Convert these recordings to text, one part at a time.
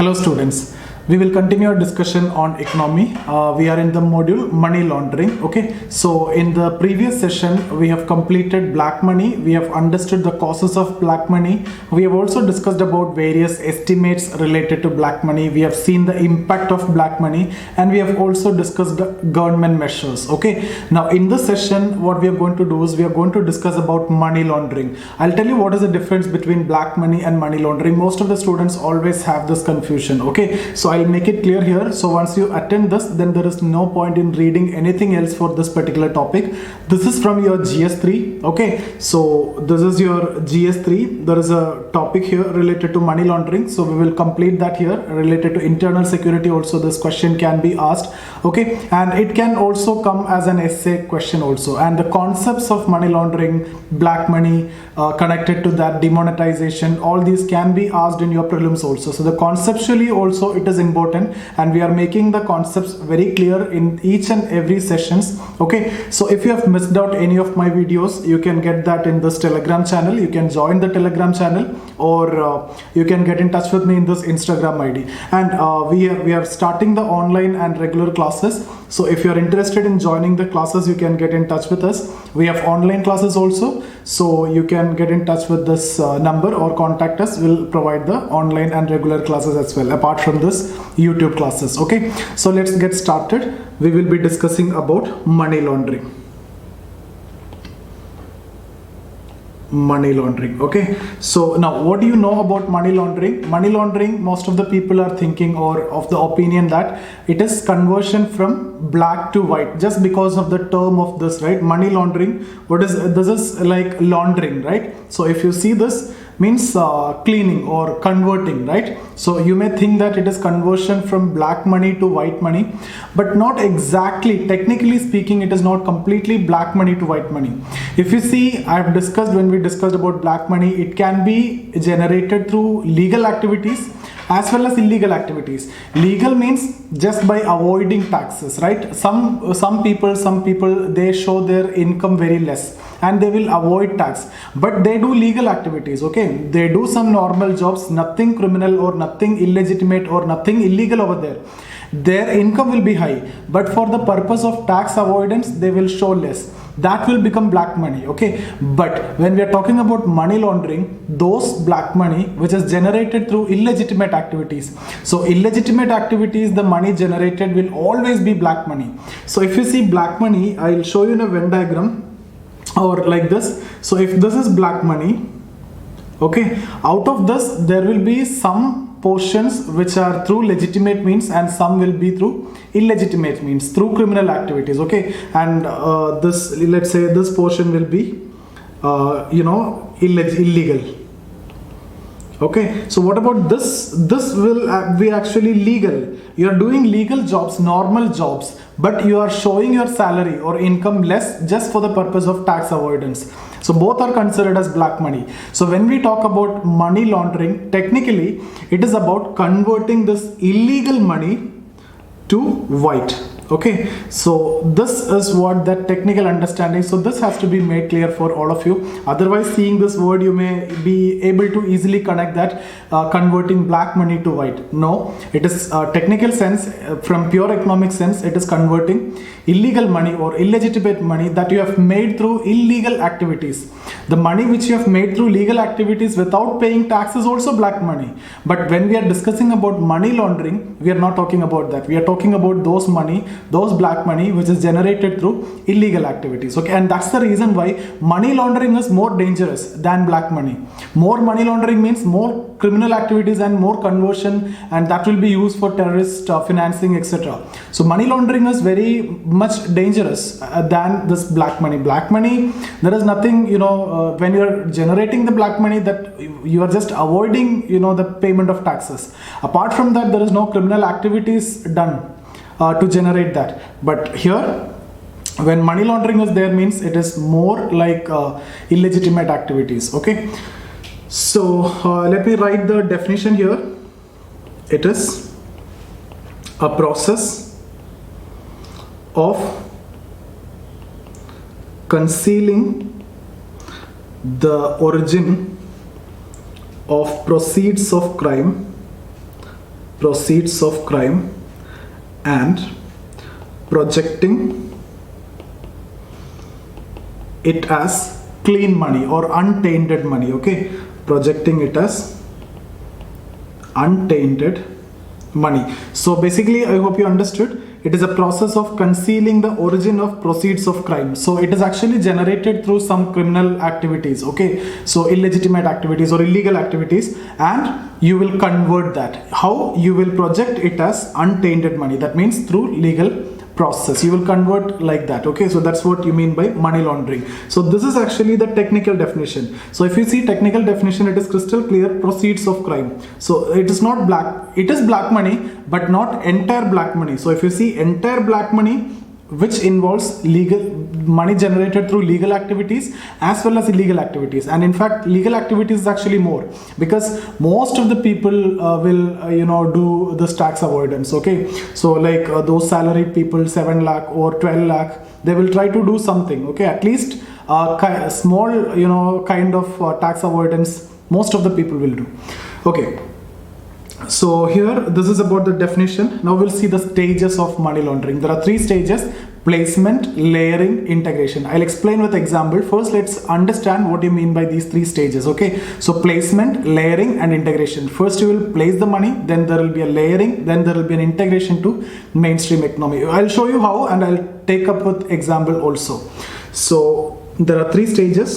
Hello students, we will continue our discussion on economy. We are in the module money laundering. Okay, so in the previous session we have completed black money, we have understood the causes of black money, we have also discussed about various estimates related to black money, we have seen the impact of black money, and we have also discussed the government measures. Okay, now in this session what we are going to do is we are going to discuss about money laundering. I'll tell you what is the difference between black money and money laundering. Most of the students always have this confusion. Okay, so I'll make it clear here. So once you attend this, then there is no point in reading anything else for this particular topic. This is from your GS3. Okay, so this is your GS3. There is a topic here related to money laundering, so we will complete that here. Related to internal security also, this question can be asked. Okay, and it can also come as an essay question also. And the concepts of money laundering, black money, connected to that, demonetization, all these can be asked in your prelims also. So the conceptually also it is important, and we are making the concepts very clear in each and every sessions. Okay, so if you have missed out any of my videos, you can get that in this Telegram channel. You can join the Telegram channel, or you can get in touch with me in this Instagram ID. And we are starting the online and regular classes. So if you are interested in joining the classes, you can get in touch with us. We have online classes also, so you can get in touch with this number or contact us. We'll provide the online and regular classes as well, apart from this YouTube classes. Okay, so let's get started. We will be discussing about money laundering. Money laundering. Okay, so now what do you know about money laundering? Money laundering, most of the people are thinking or of the opinion that it is conversion from black to white, just because of the term of this, right? Money laundering, what is this? Is like laundering, right? So if you see this means cleaning or converting, right? So you may think that it is conversion from black money to white money, but not exactly. Technically speaking, it is not completely black money to white money. If you see, I have discussed, when we discussed about black money, it can be generated through legal activities as well as illegal activities. Legal means just by avoiding taxes, right? Some people they show their income very less and they will avoid tax, but they do legal activities. Okay, they do some normal jobs, nothing criminal or nothing illegitimate or nothing illegal over there. Their income will be high, but for the purpose of tax avoidance they will show less. That will become black money. Okay, but when we are talking about money laundering, those black money which is generated through illegitimate activities, so illegitimate activities, the money generated will always be black money. So if you see black money, I'll show you in a Venn diagram or like this. So if this is black money, okay, out of this there will be some portions which are through legitimate means and some will be through illegitimate means, through criminal activities. Okay, and this, let's say this portion will be illegal. Okay, so what about this? This will be actually legal. You are doing legal jobs, normal jobs, but you are showing your salary or income less just for the purpose of tax avoidance. So both are considered as black money. So when we talk about money laundering, technically it is about converting this illegal money to white. Okay, so this is what that technical understanding. So this has to be made clear for all of you. Otherwise, seeing this word, you may be able to easily connect that converting black money to white. No, it is technical sense, from pure economic sense, it is converting illegal money or illegitimate money that you have made through illegal activities. The money which you have made through legal activities without paying tax is also black money. But when we are discussing about money laundering, we are not talking about that. We are talking about those money, those black money which is generated through illegal activities. Okay, and that's the reason why money laundering is more dangerous than black money. More money laundering means more criminal activities and more conversion, and that will be used for terrorist financing, etc. So money laundering is very much dangerous than this black money. Black money, there is nothing, when you are generating the black money, that you are just avoiding, the payment of taxes. Apart from that, there is no criminal activities done to generate that. But here, when money laundering is there, means it is more like illegitimate activities. Okay, so let me write the definition here. It is a process of concealing the origin of proceeds of crime proceeds of crime and projecting it as clean money or untainted money. Okay, projecting it as untainted money. So basically, I hope you understood. It is a process of concealing the origin of proceeds of crime. So it is actually generated through some criminal activities. Okay, so illegitimate activities or illegal activities, and you will convert that. How? You will project it as untainted money. That means through legal process you will convert like that. Okay, so that's what you mean by money laundering. So this is actually the technical definition. So if you see technical definition, it is crystal clear: proceeds of crime. So it is not black, it is black money, but not entire black money. So if you see entire black money, which involves legal money generated through legal activities as well as illegal activities, and in fact legal activities is actually more, because most of the people will do this tax avoidance. Okay, so like those salaried people, 7 lakh or 12 lakh, they will try to do something. Okay, at least small kind of tax avoidance most of the people will do. Okay, so here this is about the definition. Now we'll see the stages of money laundering. There are 3 stages: placement, layering, integration. I'll explain with example. First, let's understand what you mean by these 3 stages. Okay, so placement, layering and integration. First you will place the money, then there will be a layering, then there will be an integration to mainstream economy. I'll show you how, and I'll take up with example also. So there are 3 stages.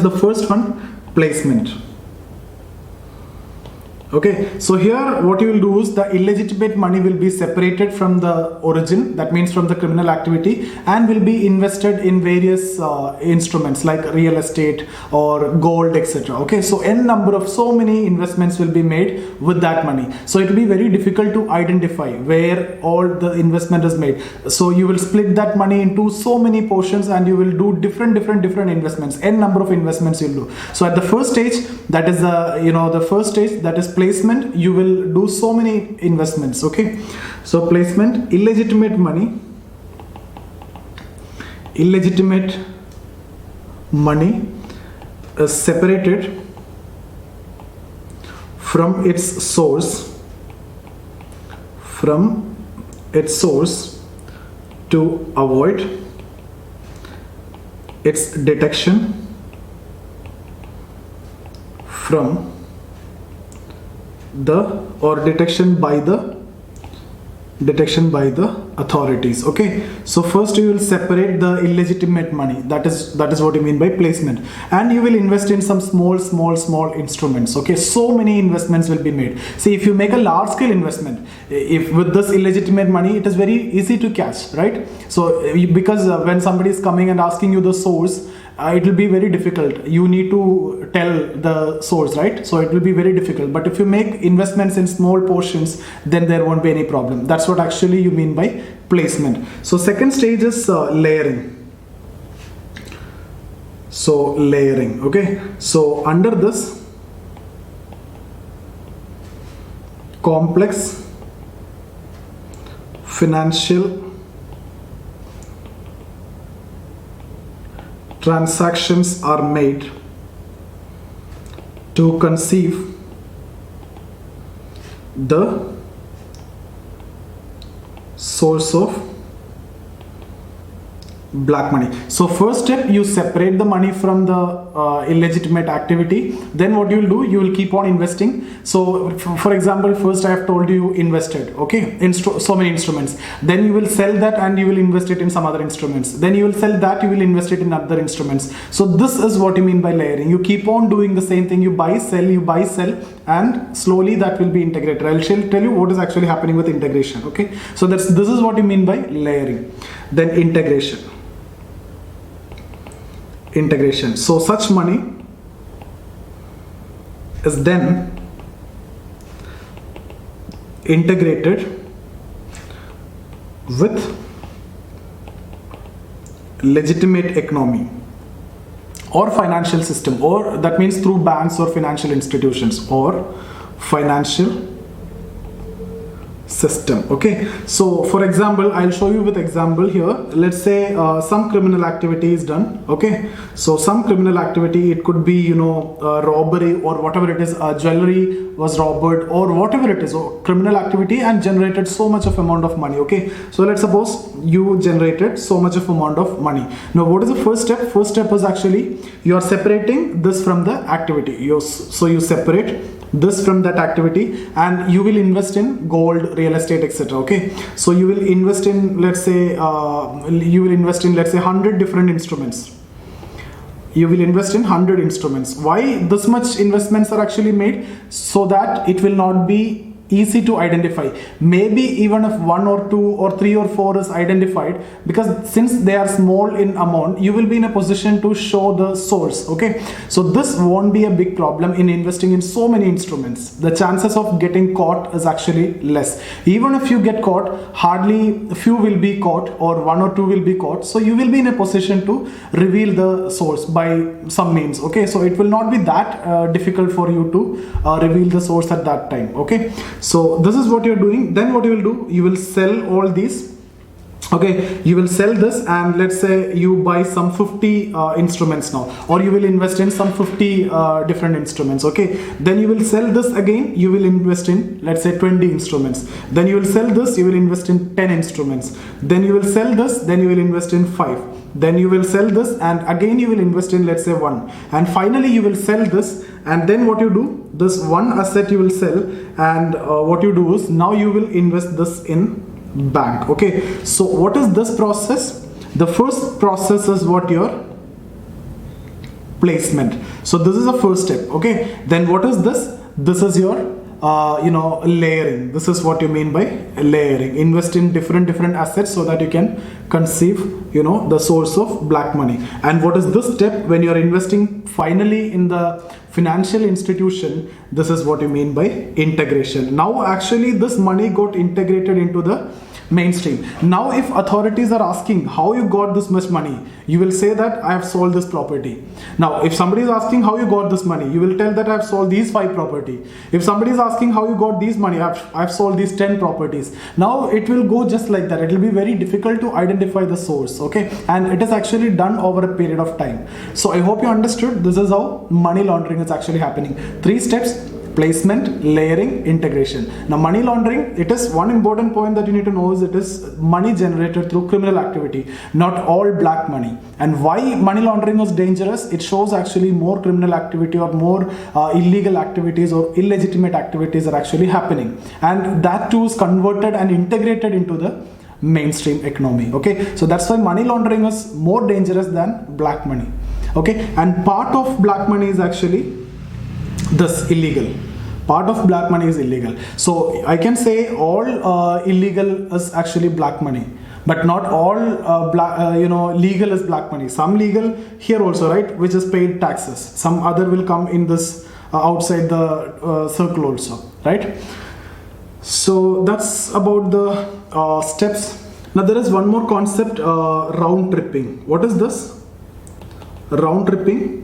The first one, placement. Okay, so here what you will do is the illegitimate money will be separated from the origin, that means from the criminal activity, and will be invested in various instruments like real estate or gold, etc. Okay, so so many investments will be made with that money. So it will be very difficult to identify where all the investment is made. So you will split that money into so many portions, and you will do different investments, number of investments you'll do. So at the first stage, that is the first stage, that is placement, you will do so many investments. Okay, so placement, illegitimate money is separated from its source to avoid its detection from detection by the authorities. Okay, so first you will separate the illegitimate money. That is what you mean by placement, and you will invest in some small instruments. Okay, so many investments will be made. See, if you make a large scale investment, if with this illegitimate money, it is very easy to catch, right? So because when somebody is coming and asking you the source, it will be very difficult. You need to tell the source, right? So it will be very difficult. But if you make investments in small portions, then there won't be any problem. That's what actually you mean by placement. So second stage is layering. So layering. Okay, so under this, complex financial transactions are made to conceive the source of black money. So first step, you separate the money from the illegitimate activity. Then what you will do, you will keep on investing. So for example, first I have told you invested, okay, in so many instruments. Then you will sell that and you will invest it in some other instruments. Then you will sell that, you will invest it in other instruments. So this is what you mean by layering. You keep on doing the same thing. You buy, sell, and slowly that will be integrated. I'll tell you what is actually happening with integration. Okay, so this is what you mean by layering. Then integration. So such money is then integrated with legitimate economy or financial system, or that means through banks or financial institutions or financial system. Okay, so for example, I'll show you with example here. let's say some criminal activity is done. Okay, so some criminal activity, it could be, robbery or whatever it is, jewelry was robbed or whatever it is, or criminal activity, and generated so much of amount of money. Okay, so let's suppose you generated so much of amount of money. Now what is the first step? First step is actually you are separating this from the activity. So you separate this from that activity, and you will invest in gold, real estate, etc. Okay, so you will invest in, let's say 100 different instruments. You will invest in 100 instruments. Why this much investments are actually made? So that it will not be easy to identify. Maybe even if 1 or 2 or 3 or 4 is identified, because since they are small in amount, you will be in a position to show the source. Okay, so this won't be a big problem in investing in so many instruments. The chances of getting caught is actually less. Even if you get caught, hardly few will be caught, or 1 or 2 will be caught. So you will be in a position to reveal the source by some means. Okay, so it will not be that difficult for you to reveal the source at that time. Okay, so this is what you're doing. Then what you will do, you will sell all these. Okay, you will sell this, and let's say you buy some 50 instruments now, or you will invest in some 50 different instruments. Okay, then you will sell this again, you will invest in, let's say 20 instruments. Then you will sell this, you will invest in 10 instruments. Then you will sell this, then you will invest in 5. Then you will sell this, and again you will invest in, let's say 1. And finally you will sell this, and then what you do, this one asset you will sell, and what you do is now you will invest this in bank. Okay, so what is this process? The first process is what? Your placement. So this is the first step. Okay, then what is this? This is your layering. This is what you mean by layering. Invest in different assets so that you can conceive the source of black money. And what is this step? When you are investing finally in the financial institution, this is what you mean by integration. Now actually this money got integrated into the mainstream. Now if authorities are asking how you got this much money, you will say that I have sold this property. Now if somebody is asking how you got this money, you will tell that I have sold these 5 property. If somebody is asking how you got these money, I have sold these 10 properties. Now it will go just like that. It will be very difficult to identify the source. Okay, and it is actually done over a period of time. So I hope you understood. This is how money laundering is actually happening. 3 steps: placement, layering, integration. Now money laundering, it is one important point that you need to know, is it is money generated through criminal activity, not all black money. And why money laundering is dangerous? It shows actually more criminal activity or more illegal activities or illegitimate activities are actually happening, and that too is converted and integrated into the mainstream economy. Okay, so that's why money laundering is more dangerous than black money. Okay, and part of black money is actually this illegal. Part of black money is illegal. So I can say all illegal is actually black money, but not all legal is black money. Some legal here also, right, which is paid taxes. Some other will come in this outside the circle also, right? So that's about the steps. Now there is one more concept, round tripping. What is this? Round tripping.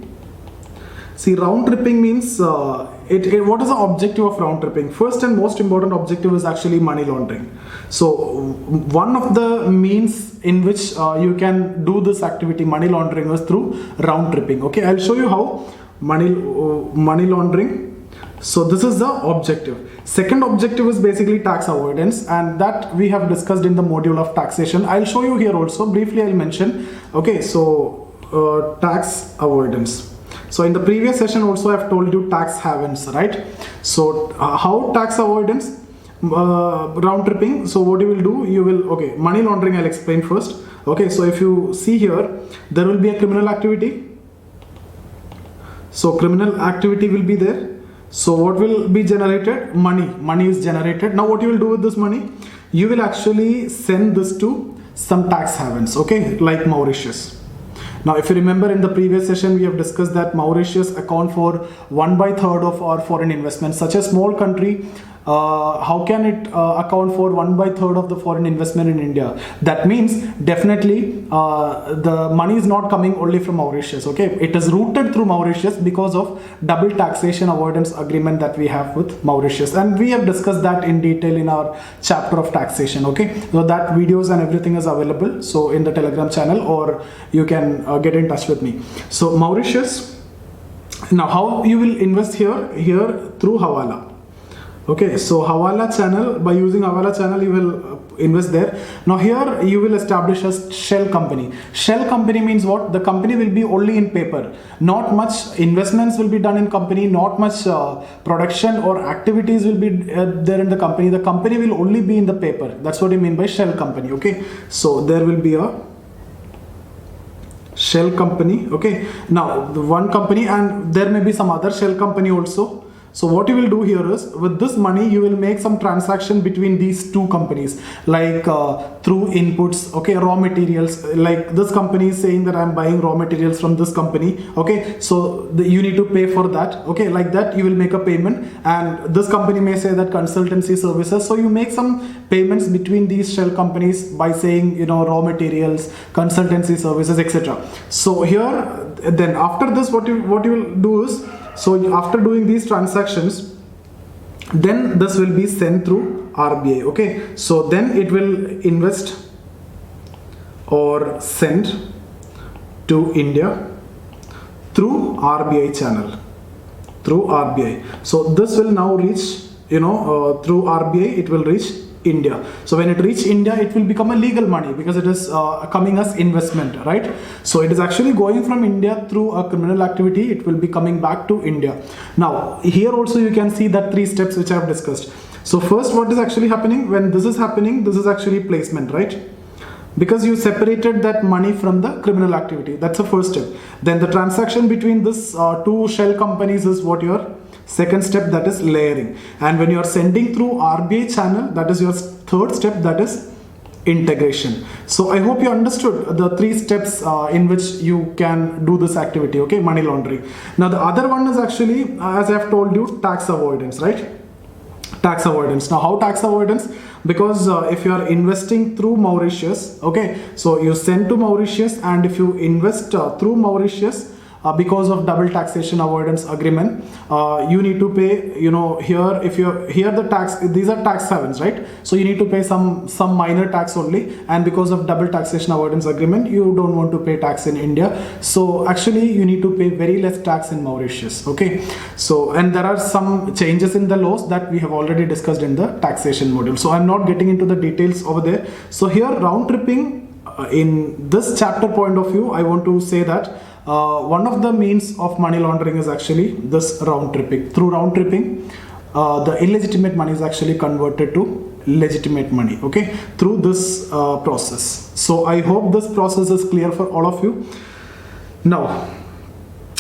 See, round tripping means what is the objective of round tripping? First and most important objective is actually money laundering. So one of the means in which you can do this activity, money laundering, is through round tripping. Okay, I'll show you how money laundering. So this is the objective. Second objective is basically tax avoidance, and that we have discussed in the module of taxation. I'll show you here also. Briefly I'll mention. Okay, so tax avoidance. So in the previous session also I have told you tax havens, right? So how tax avoidance, round tripping. So what you will do, you will, okay, money laundering I'll explain first. Okay, so if you see here, there will be a criminal activity. So criminal activity will be there. So what will be generated? Money is generated. Now what you will do with this money? You will actually send this to some tax havens, okay, like Mauritius. Now if you remember, in the previous session we have discussed that Mauritius account for 1/3 of our foreign investments. Such a small country, how can it account for 1/3 of the foreign investment in India? That means definitely the money is not coming only from Mauritius. Okay, it is routed through Mauritius because of double taxation avoidance agreement that we have with Mauritius, and we have discussed that in detail in our chapter of taxation. Okay, so that videos and everything is available, so in the Telegram channel, or you can get in touch with me. So Mauritius. Now how you will invest here through Hawala. Okay, so Hawala channel, by using Hawala channel you will invest there. Now here you will establish a shell company. Shell company means what? The company will be only in paper. Not much investments will be done in company, not much production or activities will be there in the company. The company will only be in the paper. That's what I mean by shell company. Okay, so there will be a shell company. Okay, now the one company, and there may be some other shell company also. So what you will do here is, with this money you will make some transaction between these two companies, like through inputs, okay, raw materials. Like this company is saying that I'm buying raw materials from this company, okay, so you need to pay for that. Okay, like that you will make a payment, and this company may say that consultancy services, so you make some payments between these shell companies by saying, you know, raw materials, consultancy services, etc. So here, then after this, what you will do is, so after doing these transactions, then this will be sent through RBI. Okay, so then it will invest or send to India through RBI channel, through RBI. So this will now reach, you know, through RBI it will reach India. So when it reach India, it will become a legal money because it is coming as investment, right? So it is actually going from India through a criminal activity. It will be coming back to India. Now here also you can see that 3 steps which I have discussed. So first, what is actually happening when this is happening? This is actually placement, right? Because you separated that money from the criminal activity. That's the first step. Then the transaction between this two shell companies is what your second step, that is layering. And when you are sending through RBI channel, that is your third step, that is integration. So I hope you understood the 3 steps in which you can do this activity, okay, money laundering. Now the other one is actually, as I have told you, tax avoidance, right? Tax avoidance. Now how tax avoidance? Because if you are investing through Mauritius, okay, so you send to Mauritius, and if you invest through Mauritius, because of double taxation avoidance agreement, you need to pay, you know, here if you're here the tax, these are tax havens, right? So you need to pay some minor tax only, and because of double taxation avoidance agreement, you don't want to pay tax in India, so actually you need to pay very less tax in Mauritius. Okay, so and there are some changes in the laws that we have already discussed in the taxation module, so I'm not getting into the details over there. So here round tripping, in this chapter point of view, I want to say that one of the means of money laundering is actually this round tripping. Through round tripping, the illegitimate money is actually converted to legitimate money, okay, through this process. So I hope this process is clear for all of you. Now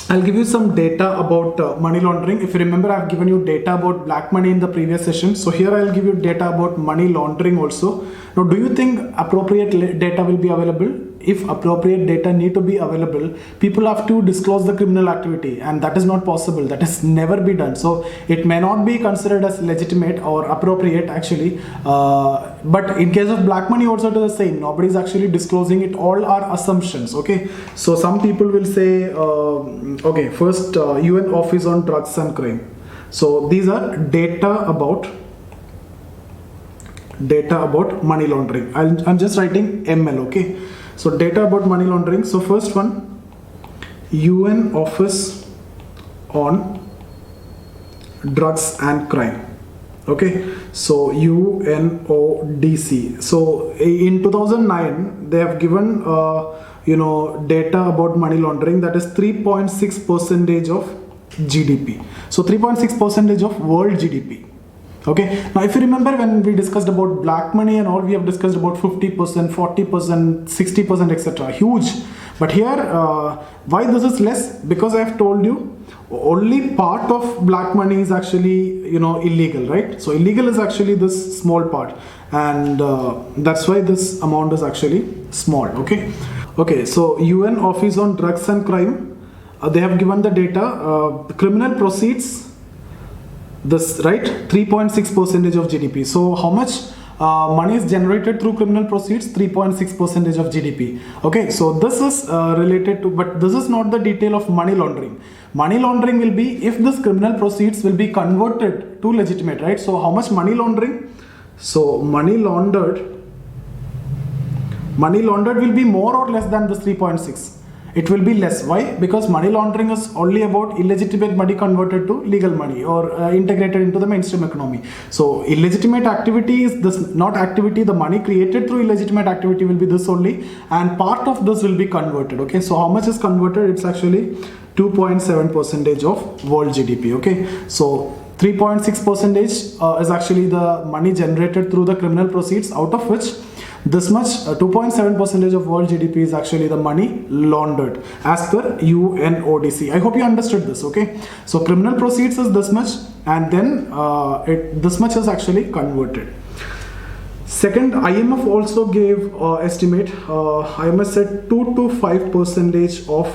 I'll give you some data about money laundering. If you remember, I've given you data about black money in the previous session. So here I'll give you data about money laundering also. Now, do you think appropriate data will be available? If appropriate data need to be available, people have to disclose the criminal activity, and that is not possible. That has never be done. So it may not be considered as legitimate or appropriate actually. But in case of black money also, it is the same. Nobody is actually disclosing it. All are assumptions. Okay. So some people will say, okay, first UN Office on Drugs and Crime. So these are data about money laundering. I'm just writing ML. Okay. So data about money laundering. So first one, UN Office on Drugs and Crime. Okay, so UNODC. So in 2009, they have given data about money laundering, that is 3.6% of GDP. So 3.6% of world GDP. Okay, now if you remember when we discussed about black money and all, we have discussed about 50%, 40%, 60%, etc. Huge. But here, why this is less? Because I have told you, only part of black money is actually, illegal, right? So illegal is actually this small part, and that's why this amount is actually small. Okay. Okay. So UN Office on Drugs and Crime, they have given the data. The criminal proceeds this, right? 3.6 percentage of GDP. So how much money is generated through criminal proceeds? 3.6 percentage of GDP. Okay, so this is related to, but this is not the detail of money laundering. Money laundering will be if this criminal proceeds will be converted to legitimate, right? So how much money laundering? So money laundered will be more or less than this 3.6. It will be less. Why? Because money laundering is only about illegitimate money converted to legal money or integrated into the mainstream economy. So illegitimate activity is this, not activity. The money created through illegitimate activity will be this only, and part of this will be converted. Okay, so how much is converted? It's actually 2.7 percentage of world GDP. Okay, so 3.6 percentage is actually the money generated through the criminal proceeds, out of which this much 2.7 percentage of world GDP is actually the money laundered as per UNODC. I hope you understood this. Okay, so criminal proceeds is this much, and then this much is actually converted. Second, IMF also gave estimate. IMF said 2 to 5 percentage of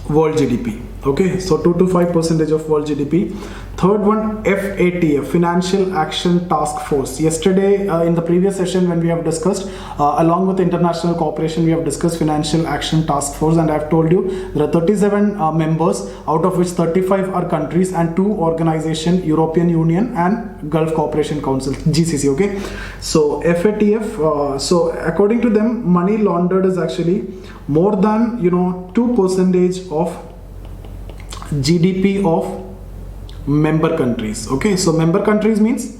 world GDP. Okay, so 2 to 5 percentage of world GDP. Third one, FATF, Financial Action Task Force. Yesterday in the previous session when we have discussed along with international cooperation, we have discussed Financial Action Task Force, and I have told you there are 37 members, out of which 35 are countries and 2 organizations, European Union and Gulf Cooperation Council, GCC. Okay, so FATF, so according to them, money laundered is actually more than 2 percentage of GDP of member countries. Okay, so member countries means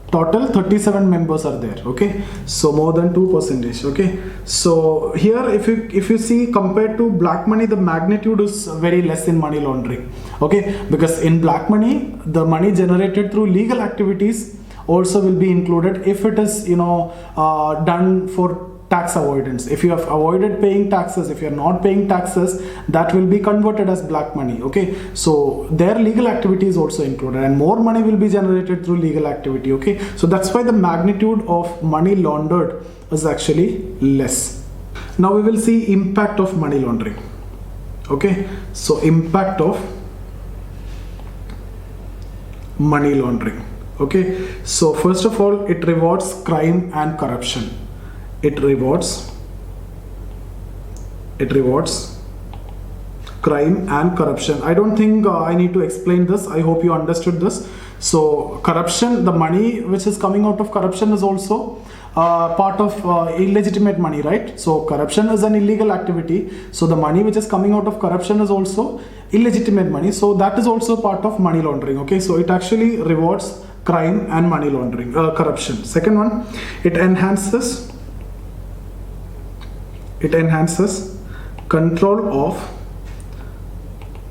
total 37 members are there. Okay, so more than 2 percentage. Okay, so here if you see, compared to black money, the magnitude is very less in money laundering. Okay, because in black money, the money generated through legal activities also will be included if it is done for tax avoidance. If you have avoided paying taxes, if you are not paying taxes, that will be converted as black money. Okay, so their legal activity is also included, and more money will be generated through legal activity. Okay, so that's why the magnitude of money laundered is actually less. Now we will see impact of money laundering. Okay, so impact of money laundering. Okay, so first of all, it rewards crime and corruption. It rewards crime and corruption. I don't think I need to explain this. I hope you understood this. So corruption, the money which is coming out of corruption is also part of illegitimate money, right? So corruption is an illegal activity. So the money which is coming out of corruption is also illegitimate money. So that is also part of money laundering. Okay, so it actually rewards crime and money laundering, corruption. Second one, it enhances control of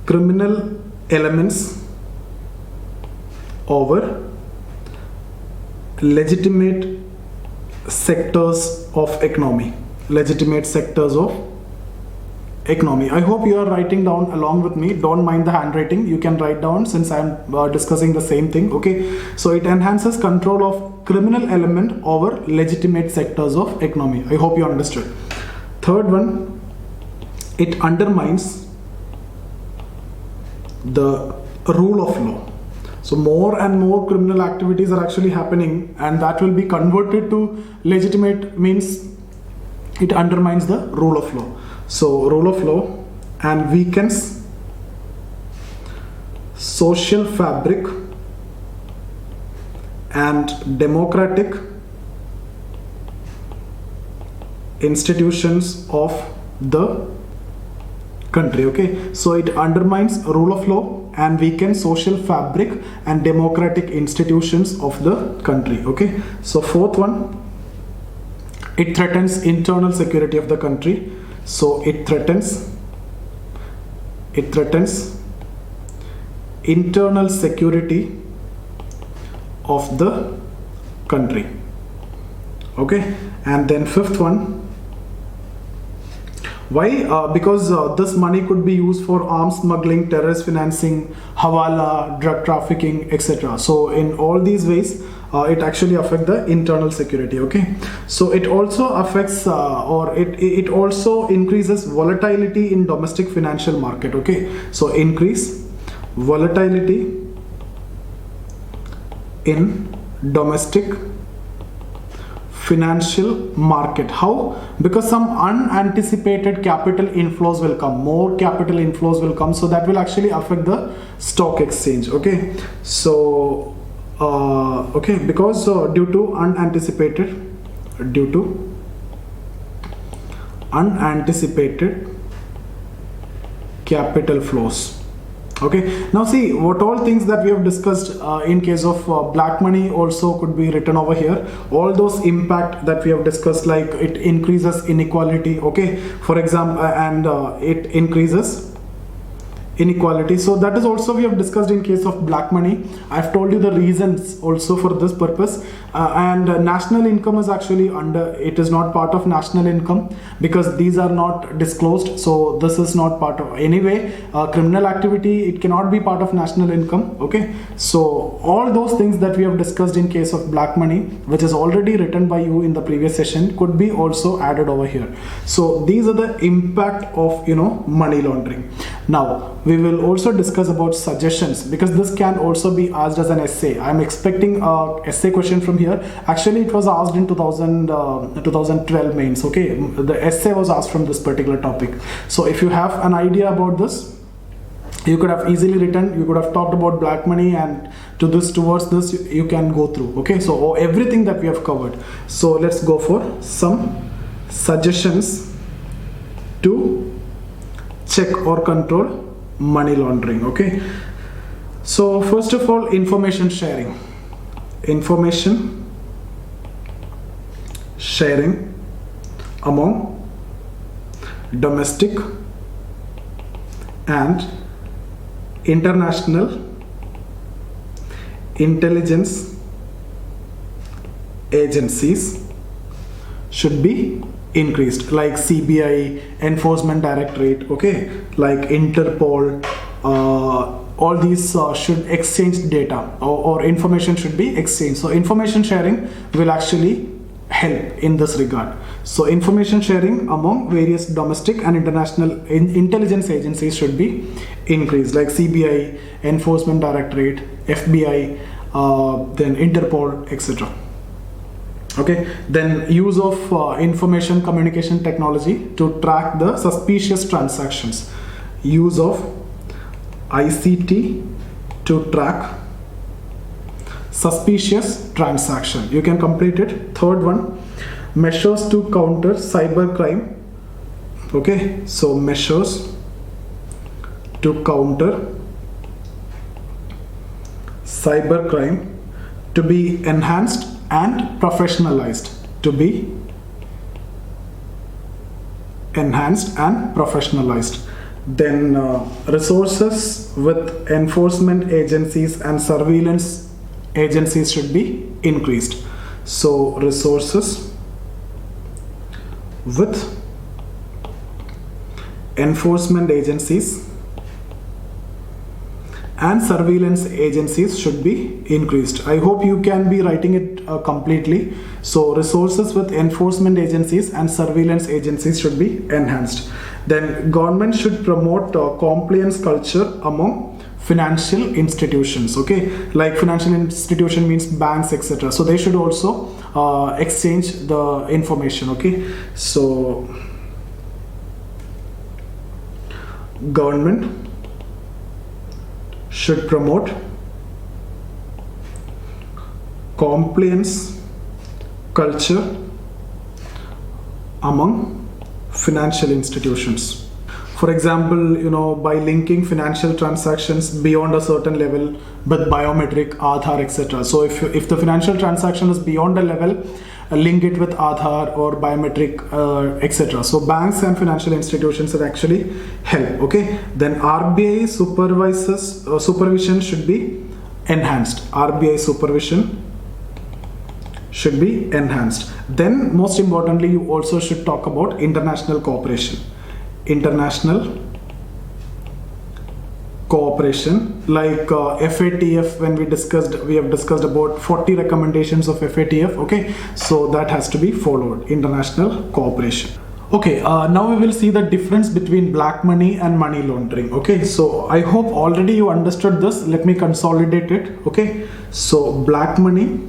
criminal elements over legitimate sectors of economy. I hope you are writing down along with me. Don't mind the handwriting. You can write down since I am discussing the same thing. Okay, so it enhances control of criminal element over legitimate sectors of economy. I hope you understood. Third one, it undermines the rule of law. So more and more criminal activities are actually happening, and that will be converted to legitimate, means it undermines the rule of law. So rule of law, and weakens social fabric and democratic institutions of the country. Okay, so it undermines rule of law and weakens social fabric and democratic institutions of the country. Okay, so fourth one, it threatens internal security of the country. So it threatens internal security of the country. Okay, and then fifth one, why? Because this money could be used for arms smuggling, terrorist financing, hawala, drug trafficking, etc. So in all these ways, it actually affects the internal security. Okay, so it also affects it also increases volatility in domestic financial market. Okay, so increase volatility in domestic financial market. How? Because some unanticipated capital inflows will come, more capital inflows will come, so that will actually affect the stock exchange. Okay, so okay, because due to unanticipated capital flows. Okay, now see what all things that we have discussed in case of black money also could be written over here. All those impact that we have discussed, like it increases inequality, okay, for example, and it increases inequality. So that is also we have discussed in case of black money. I've told you the reasons also for this purpose. And national income is actually it is not part of national income because these are not disclosed. So this is not part of, anyway, criminal activity, it cannot be part of national income. Okay, so all those things that we have discussed in case of black money, which is already written by you in the previous session, could be also added over here. So these are the impact of, you know, money laundering. Now we will also discuss about suggestions, because this can also be asked as an essay. I'm expecting a essay question from here. Actually it was asked in 2012 mains. Okay, the essay was asked from this particular topic. So if you have an idea about this, you could have easily written, you could have talked about black money, and towards this you can go through. Okay, so everything that we have covered. So let's go for some suggestions to check or control money laundering. Okay, so first of all, information sharing among domestic and international intelligence agencies should be increased, like CBI, Enforcement Directorate, okay, like Interpol, all these should exchange data, or information should be exchanged. So information sharing will actually help in this regard. So information sharing among various domestic and international intelligence agencies should be increased, like CBI, Enforcement Directorate, FBI, then Interpol, etc. Okay, then use of information communication technology to track the suspicious transactions. Use of ICT to track suspicious transaction. You can complete it. Third one, measures to counter cybercrime. Okay, so measures to counter cybercrime to be enhanced and professionalized. Then resources with enforcement agencies and surveillance agencies should be increased. So resources with enforcement agencies and surveillance agencies should be increased. I hope you can be writing it completely. So resources with enforcement agencies and surveillance agencies should be enhanced. Then government should promote compliance culture among financial institutions. Okay, like financial institution means banks, etc. So they should also exchange the information. Okay, so government should promote compliance culture among financial institutions. For example, you know, by linking financial transactions beyond a certain level with biometric, Aadhaar, etc. So if the financial transaction is beyond a level, link it with Aadhaar or biometric, etc. So banks and financial institutions that actually help. Okay, then RBI supervision should be enhanced. RBI supervision should be enhanced. Then most importantly, you also should talk about international cooperation. International cooperation, like FATF. When we have discussed about 40 recommendations of FATF. Okay, so that has to be followed. International cooperation. Okay, now we will see the difference between black money and money laundering. Okay, so I hope already you understood this. Let me consolidate it. Okay, so black money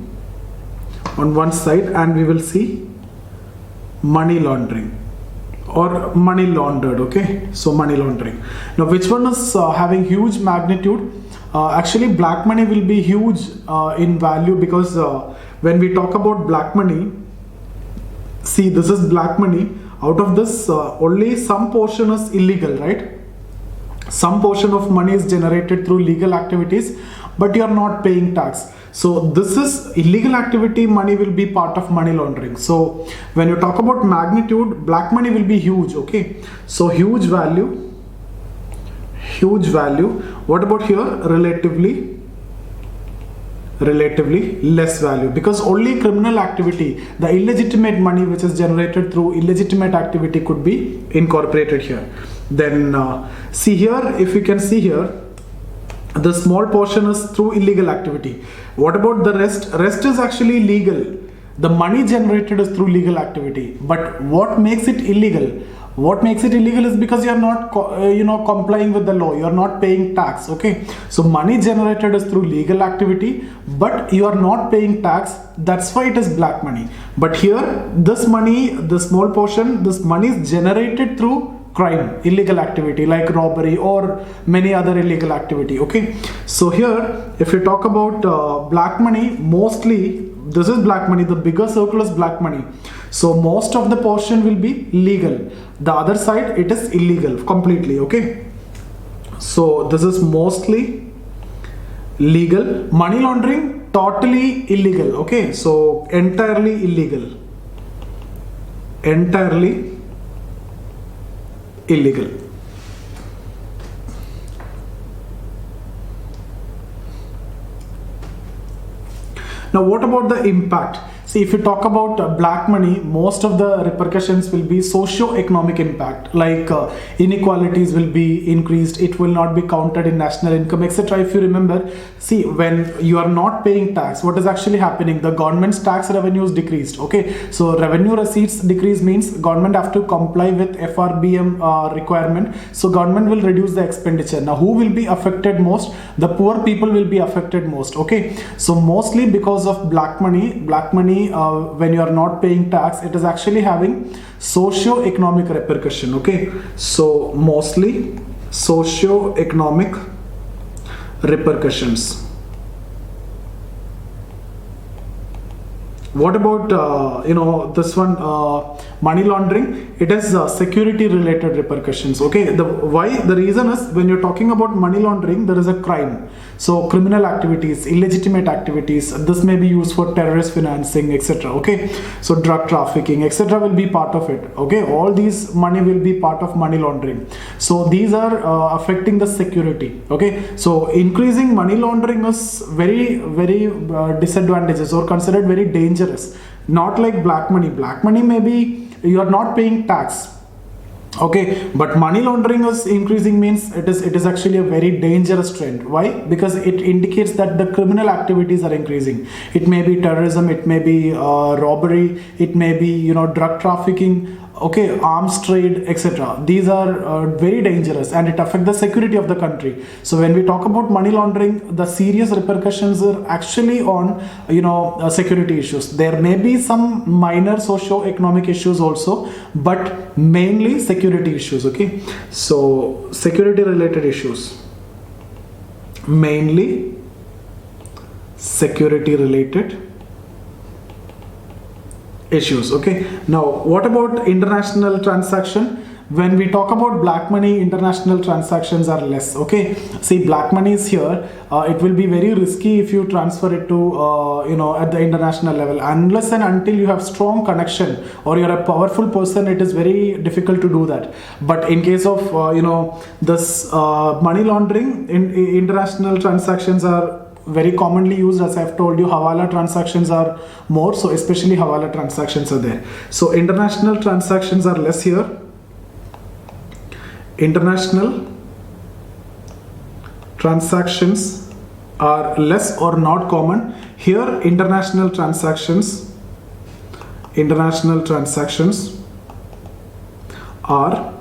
on one side, and we will see money laundering or money laundered. Okay, so money laundering. Now, which one is having huge magnitude? Actually, black money will be huge in value, because when we talk about black money, see, this is black money. Out of this, only some portion is illegal, right? Some portion of money is generated through legal activities, but you are not paying tax. So this is illegal activity. Money will be part of money laundering. So when you talk about magnitude, black money will be huge. Okay, so huge value. Huge value. What about here? Relatively less value, because only criminal activity, the illegitimate money which is generated through illegitimate activity, could be incorporated here. Then see here, if you can see here, the small portion is through illegal activity. What about the rest is actually legal. The money generated is through legal activity, but what makes it illegal? What makes it illegal is because you are not complying with the law. You are not paying tax. Okay, so money generated is through legal activity, but you are not paying tax. That's why it is black money. But here, this money, the small portion, this money is generated through crime, illegal activity like robbery or many other illegal activity. Okay, so here, if you talk about black money, mostly this is black money. The bigger circle is black money. So most of the portion will be legal. The other side, it is illegal completely. Okay, so this is mostly legal. Money laundering, totally illegal. Okay, so entirely illegal. Entirely illegal. Now, what about the impact? See, if you talk about black money, most of the repercussions will be socio-economic impact, like inequalities will be increased, it will not be counted in national income, etc. If you remember, see, when you are not paying tax, what is actually happening? The government's tax revenues decreased. Okay, so revenue receipts decrease means government have to comply with FRBM requirement. So government will reduce the expenditure. Now, who will be affected most? The poor people will be affected most. Okay, so mostly because of black money, when you are not paying tax, it is actually having socio-economic repercussion. Okay, so mostly socio-economic repercussions. What about this one, money laundering? It has security related repercussions. Okay, the reason is, when you're talking about money laundering, there is a crime. So criminal activities, illegitimate activities, this may be used for terrorist financing, etc. Okay, so drug trafficking, etc. will be part of it. Okay, all these money will be part of money laundering. So these are affecting the security. Okay, so increasing money laundering is very disadvantageous or considered very dangerous. Not like black money. Black money, maybe you are not paying tax. Okay, but money laundering is increasing means it is actually a very dangerous trend. Why? Because it indicates that the criminal activities are increasing. It may be terrorism, it may be robbery, it may be drug trafficking, okay, arms trade, etc. These are very dangerous, and it affects the security of the country. So when we talk about money laundering, the serious repercussions are actually on security issues. There may be some minor socio-economic issues also, but mainly security issues. Okay, so security related issues, mainly security related issues. Okay, now what about international transaction? When we talk about black money, international transactions are less. Okay, see, black money is here. It will be very risky if you transfer it to at the international level, unless and until you have strong connection or you're a powerful person. It is very difficult to do that. But in case of this money laundering, international transactions are very commonly used. As I've told you, hawala transactions are more, so especially hawala transactions are there. So international transactions are less here. International transactions are less or not common. Here, international transactions are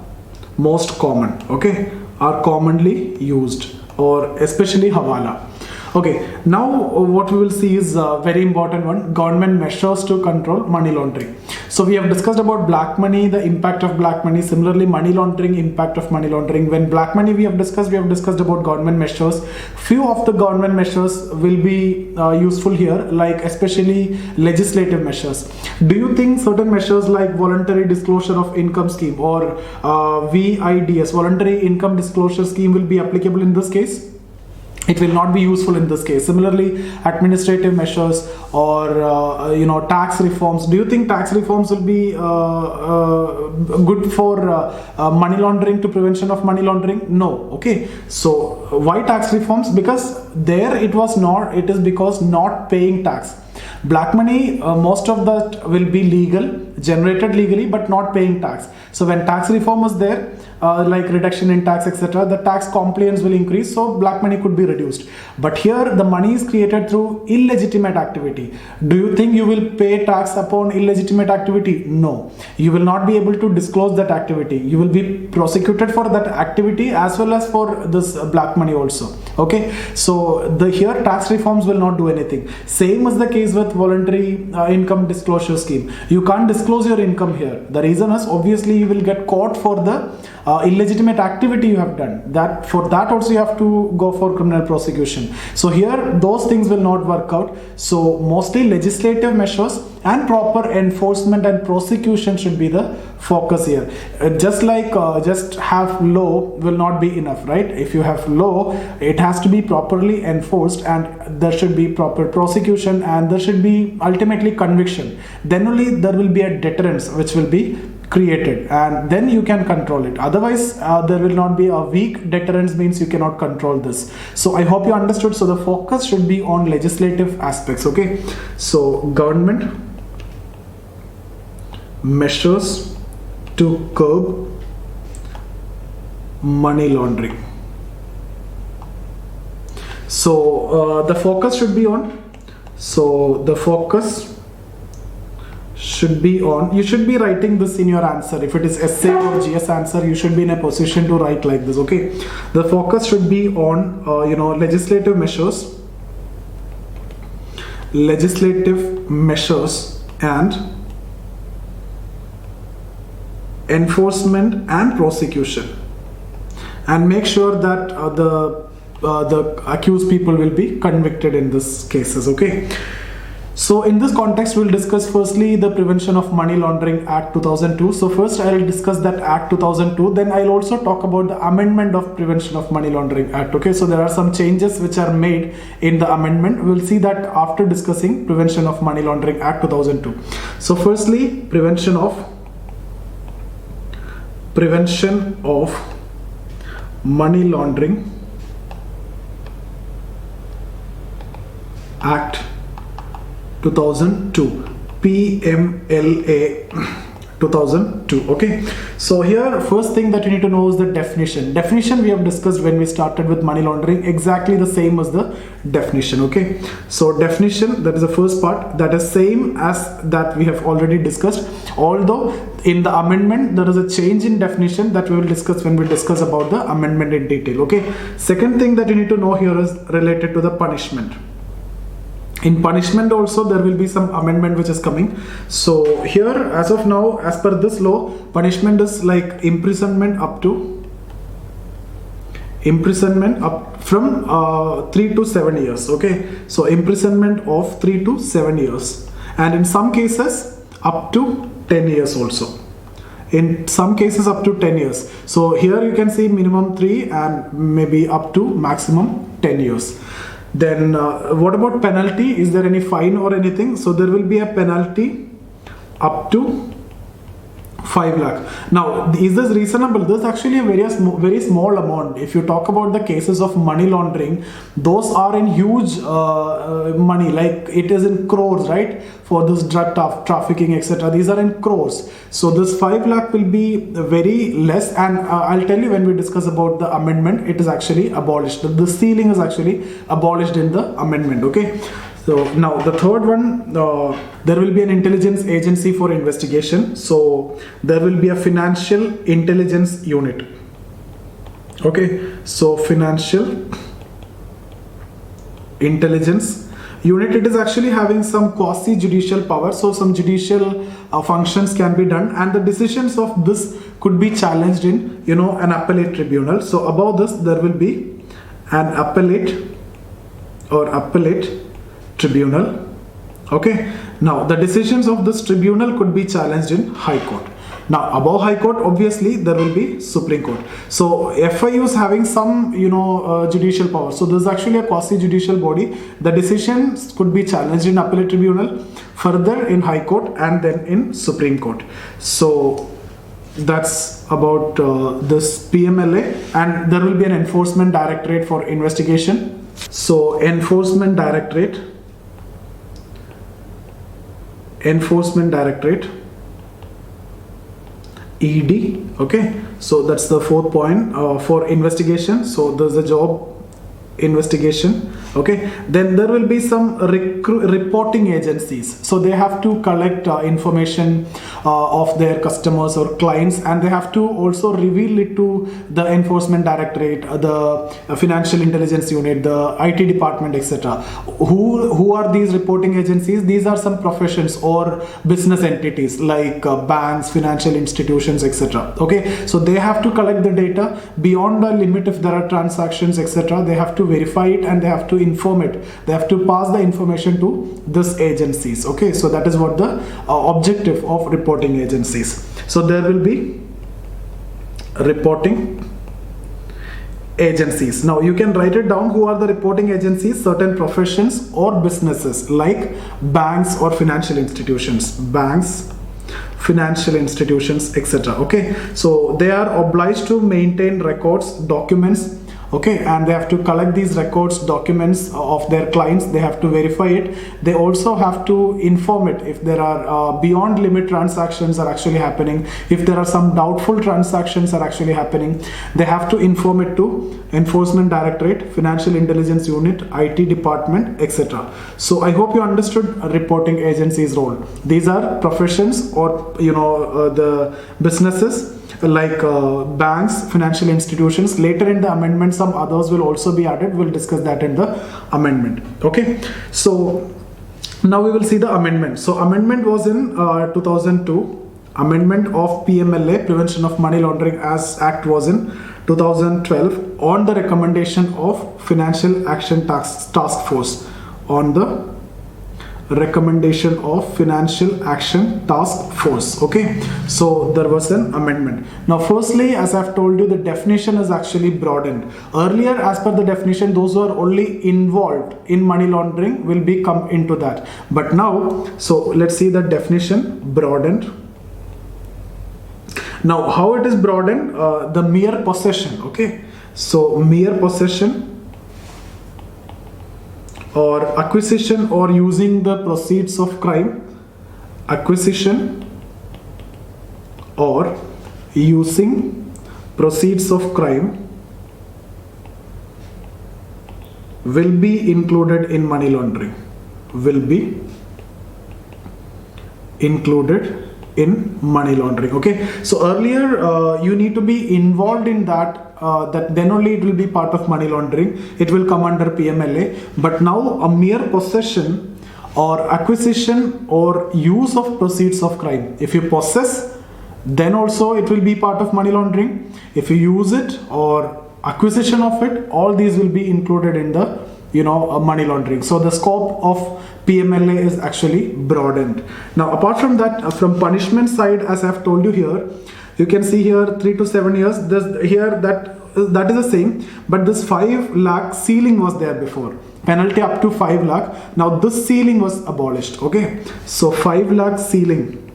most common, okay, are commonly used, or especially hawala. Okay, now what we will see is a very important one, government measures to control money laundering. So we have discussed about black money, the impact of black money. Similarly, money laundering, impact of money laundering. When black money we have discussed about government measures. Few of the government measures will be useful here, like especially legislative measures. Do you think certain measures like voluntary disclosure of income scheme or VIDS, voluntary income disclosure scheme, will be applicable in this case? It will not be useful in this case. Similarly, administrative measures or tax reforms. Do you think tax reforms will be good for money laundering, to prevention of money laundering? No. Okay. So why tax reforms? Because there it is because not paying tax. Black money, most of that will be legal, generated legally, but not paying tax. So when tax reform is there, like reduction in tax, etc., the tax compliance will increase, so black money could be reduced. But here the money is created through illegitimate activity. Do you think you will pay tax upon illegitimate activity? No. You will not be able to disclose that activity. You will be prosecuted for that activity as well as for this black money also. Okay, so here tax reforms will not do anything. Same is the case with voluntary income disclosure scheme. You can't disclose your income here. The reason is obviously you will get caught for the illegitimate activity you have done. For that also you have to go for criminal prosecution. So here those things will not work out. So mostly legislative measures and proper enforcement and prosecution should be the focus here. Just have law will not be enough, right? If you have law, it has to be properly enforced and there should be proper prosecution and there should be ultimately conviction. Then only there will be a deterrence which will be created, and then you can control it. Otherwise there will not be a weak deterrence, means you cannot control this. So I hope you understood. So the focus should be on legislative aspects. Okay, so government measures to curb money laundering. So the focus should be on, you should be writing this in your answer. If it is essay or GS answer, you should be in a position to write like this. Okay, the focus should be on legislative measures and enforcement and prosecution, and make sure that the accused people will be convicted in these cases. Okay, so in this context we'll discuss firstly the Prevention of Money Laundering Act 2002. So first I'll discuss that Act 2002, then I'll also talk about the amendment of Prevention of Money Laundering Act. Okay, so there are some changes which are made in the amendment. We'll see that after discussing Prevention of Money Laundering Act 2002. So firstly, Prevention of Money Laundering Act 2002, PMLA 2002. Okay, so here first thing that you need to know is the definition we have discussed when we started with money laundering, exactly the same as the definition. Okay, so definition, that is the first part, that is same as that we have already discussed, although in the amendment there is a change in definition that we will discuss when we discuss about the amendment in detail. Okay, second thing that you need to know here is related to the punishment. In punishment also there will be some amendment which is coming. So here as of now, as per this law, punishment is like imprisonment up from 3 to 7 years. Okay, so imprisonment of 3 to 7 years, and in some cases up to 10 years also. In some cases up to 10 years. So here you can see minimum 3 and maybe up to maximum 10 years. Then what about penalty? Is there any fine or anything? So there will be a penalty up to 5 lakh. Now, is this reasonable? This is actually a very small amount. If you talk about the cases of money laundering, those are in huge money, like it is in crores, right? For this drug trafficking, etc. These are in crores. So this 5 lakh will be very less, and I'll tell you when we discuss about the amendment, it is actually abolished. The ceiling is actually abolished in the amendment. Okay. So now the third one, there will be an intelligence agency for investigation. So there will be a financial intelligence unit. Okay, so financial intelligence unit, it is actually having some quasi judicial power, so some judicial functions can be done, and the decisions of this could be challenged in an appellate tribunal. So above this there will be an appellate tribunal. Okay, now the decisions of this tribunal could be challenged in High Court. Now above High Court, obviously there will be Supreme Court. So FIU is having some judicial power. So this is actually a quasi judicial body. The decisions could be challenged in appellate tribunal, further in High Court, and then in Supreme Court. So that's about this PMLA. And there will be an enforcement directorate for investigation. So enforcement directorate, ED. Okay, so that's the fourth point for investigation. So there's a job, investigation. Okay, then there will be some reporting agencies. So they have to collect information of their customers or clients, and they have to also reveal it to the enforcement directorate, the financial intelligence unit, the IT department, etc. Who are these reporting agencies? These are some professions or business entities like banks, financial institutions, etc. Okay, so they have to collect the data beyond the limit. If there are transactions, etc., they have to verify it and they have to inform it. They have to pass the information to these agencies. Okay, so that is what the objective of reporting agencies. So there will be reporting agencies. Now you can write it down. Who are the reporting agencies? Certain professions or businesses like banks or financial institutions, financial institutions, etc. Okay, so they are obliged to maintain records, documents. Okay, and they have to collect these records, documents of their clients. They have to verify it. They also have to inform it if there are beyond limit transactions are actually happening. If there are some doubtful transactions are actually happening, they have to inform it to enforcement directorate, financial intelligence unit, IT department, etc. So I hope you understood reporting agency's role. These are professions or the businesses like banks, financial institutions. Later in the amendment, some others will also be added. We'll discuss that in the amendment. Okay, so now we will see the amendment. So amendment was in 2002. Amendment of PMLA, Prevention of Money Laundering as Act, was in 2012 on the recommendation of Financial Action Task Force. On the recommendation of Financial Action Task Force. Okay, so there was an amendment. Now firstly, as I've told you, the definition is actually broadened. Earlier, as per the definition, those who are only involved in money laundering will be come into that. But now, so let's see the definition broadened. Now how it is broadened? The mere possession. Okay, so mere possession or acquisition or using the proceeds of crime, acquisition or using proceeds of crime will be included in money laundering, will be included in money laundering. Okay, so earlier you need to be involved in that, that then only it will be part of money laundering. It will come under PMLA. But now a mere possession or acquisition or use of proceeds of crime, if you possess, then also it will be part of money laundering. If you use it or acquisition of it, all these will be included in the money laundering. So the scope of PMLA is actually broadened. Now apart from that, from punishment side, as I have told you here, you can see here 3 to 7 years. This here that is the same, but this 5 lakh ceiling was there before. Penalty up to 5 lakh. Now this ceiling was abolished. Okay, so 5 lakh ceiling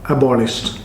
abolished.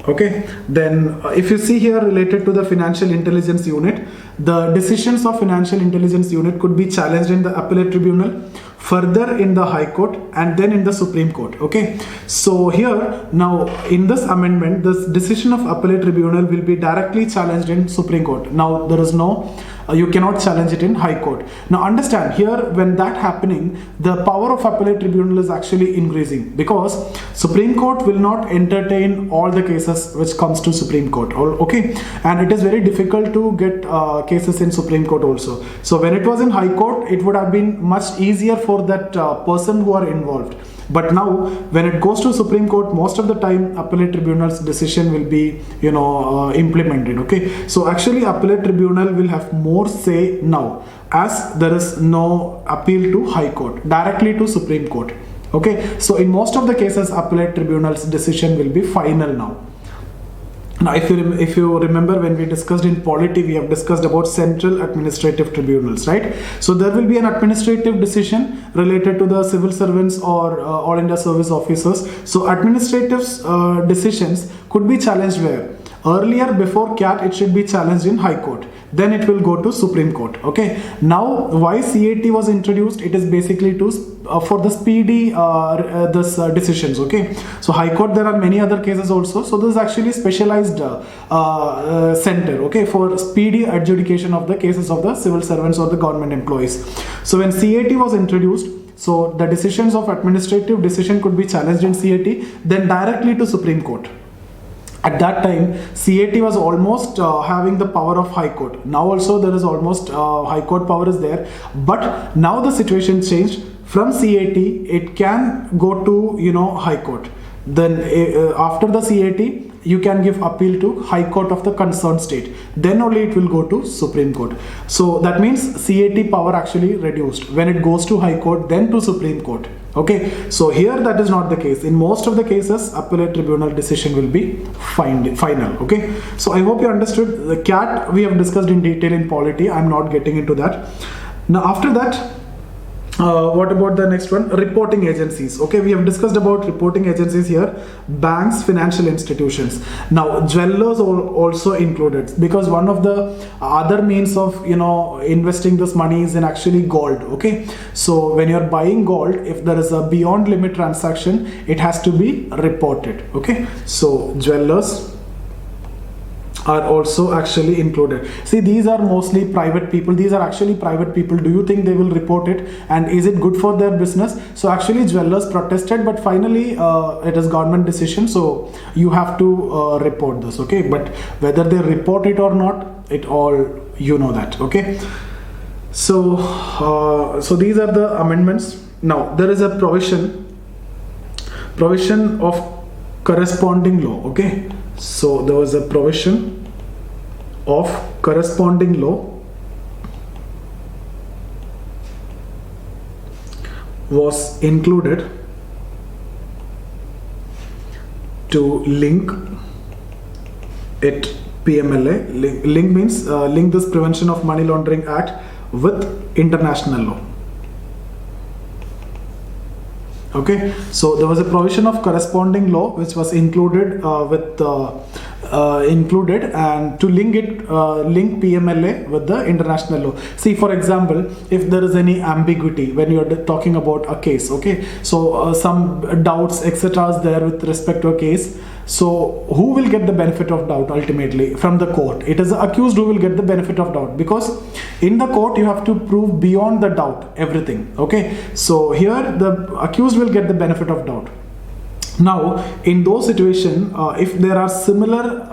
Okay, then if you see here related to the financial intelligence unit, The decisions of Financial Intelligence Unit could be challenged in the appellate tribunal, further in the High Court, and then in the Supreme Court. Okay, so here now in this amendment, this decision of appellate tribunal will be directly challenged in Supreme Court. Now there is no you cannot challenge it in High Court. Now understand here, when that happening, the power of appellate tribunal is actually increasing, because Supreme Court will not entertain all the cases which comes to Supreme Court. Okay, and it is very difficult to get cases in Supreme Court also. So when it was in High Court, it would have been much easier for that person who are involved. But now when it goes to Supreme Court, most of the time appellate tribunal's decision will be implemented. Okay, so actually appellate tribunal will have more say now, as there is no appeal to High Court, directly to Supreme Court. Okay, so in most of the cases appellate tribunal's decision will be final now. Now, if you remember, when we discussed in polity, we have discussed about central administrative tribunals, right? So there will be an administrative decision related to the civil servants or all India service officers. So administrative decisions could be challenged where? Earlier, before CAT, it should be challenged in High Court. Then it will go to Supreme Court. Okay. Now, why CAT was introduced? It is basically to for the speedy decisions. Okay. So High Court, there are many other cases also. So this is actually specialized center. Okay, for speedy adjudication of the cases of the civil servants or the government employees. So when CAT was introduced, so the decisions of administrative decision could be challenged in CAT, then directly to Supreme Court. At that time, CAT was almost having the power of High Court. Now also there is almost High Court power is there. But now the situation changed. From CAT, it can go to High Court. Then after the CAT, you can give appeal to High Court of the concerned state. Then only it will go to Supreme Court. So that means CAT power actually reduced. When it goes to High Court, then to Supreme Court. Okay, so here that is not the case. In most of the cases, appellate tribunal decision will be final. Okay, so I hope you understood. The CAT we have discussed in detail in polity. I'm not getting into that. Now after that, what about the next one? Reporting agencies. Okay, we have discussed about reporting agencies here. Banks, financial institutions. Now jewelers are also included, because one of the other means of investing this money is in actually gold. Okay, so when you're buying gold, if there is a beyond limit transaction, it has to be reported. Okay, so jewelers are also actually included. See, these are mostly private people. These are actually private people. Do you think they will report it? And is it good for their business? So actually jewelers protested, but finally it is government decision. So you have to report this. Okay, but whether they report it or not, it all that. Okay, so so these are the amendments. Now there is a provision of corresponding law. Okay, so there was a provision of corresponding law was included to link it PMLA. Link means link this Prevention of Money Laundering Act with international law. Okay, so there was a provision of corresponding law which was included and to link PMLA with the international law. See, for example, if there is any ambiguity when you are talking about a case, okay, so some doubts etc. is there with respect to a case. So who will get the benefit of doubt ultimately? From the court. It is the accused who will get the benefit of doubt, because in the court you have to prove beyond the doubt everything. Okay, so here the accused will get the benefit of doubt. Now, in those situations, if there are similar,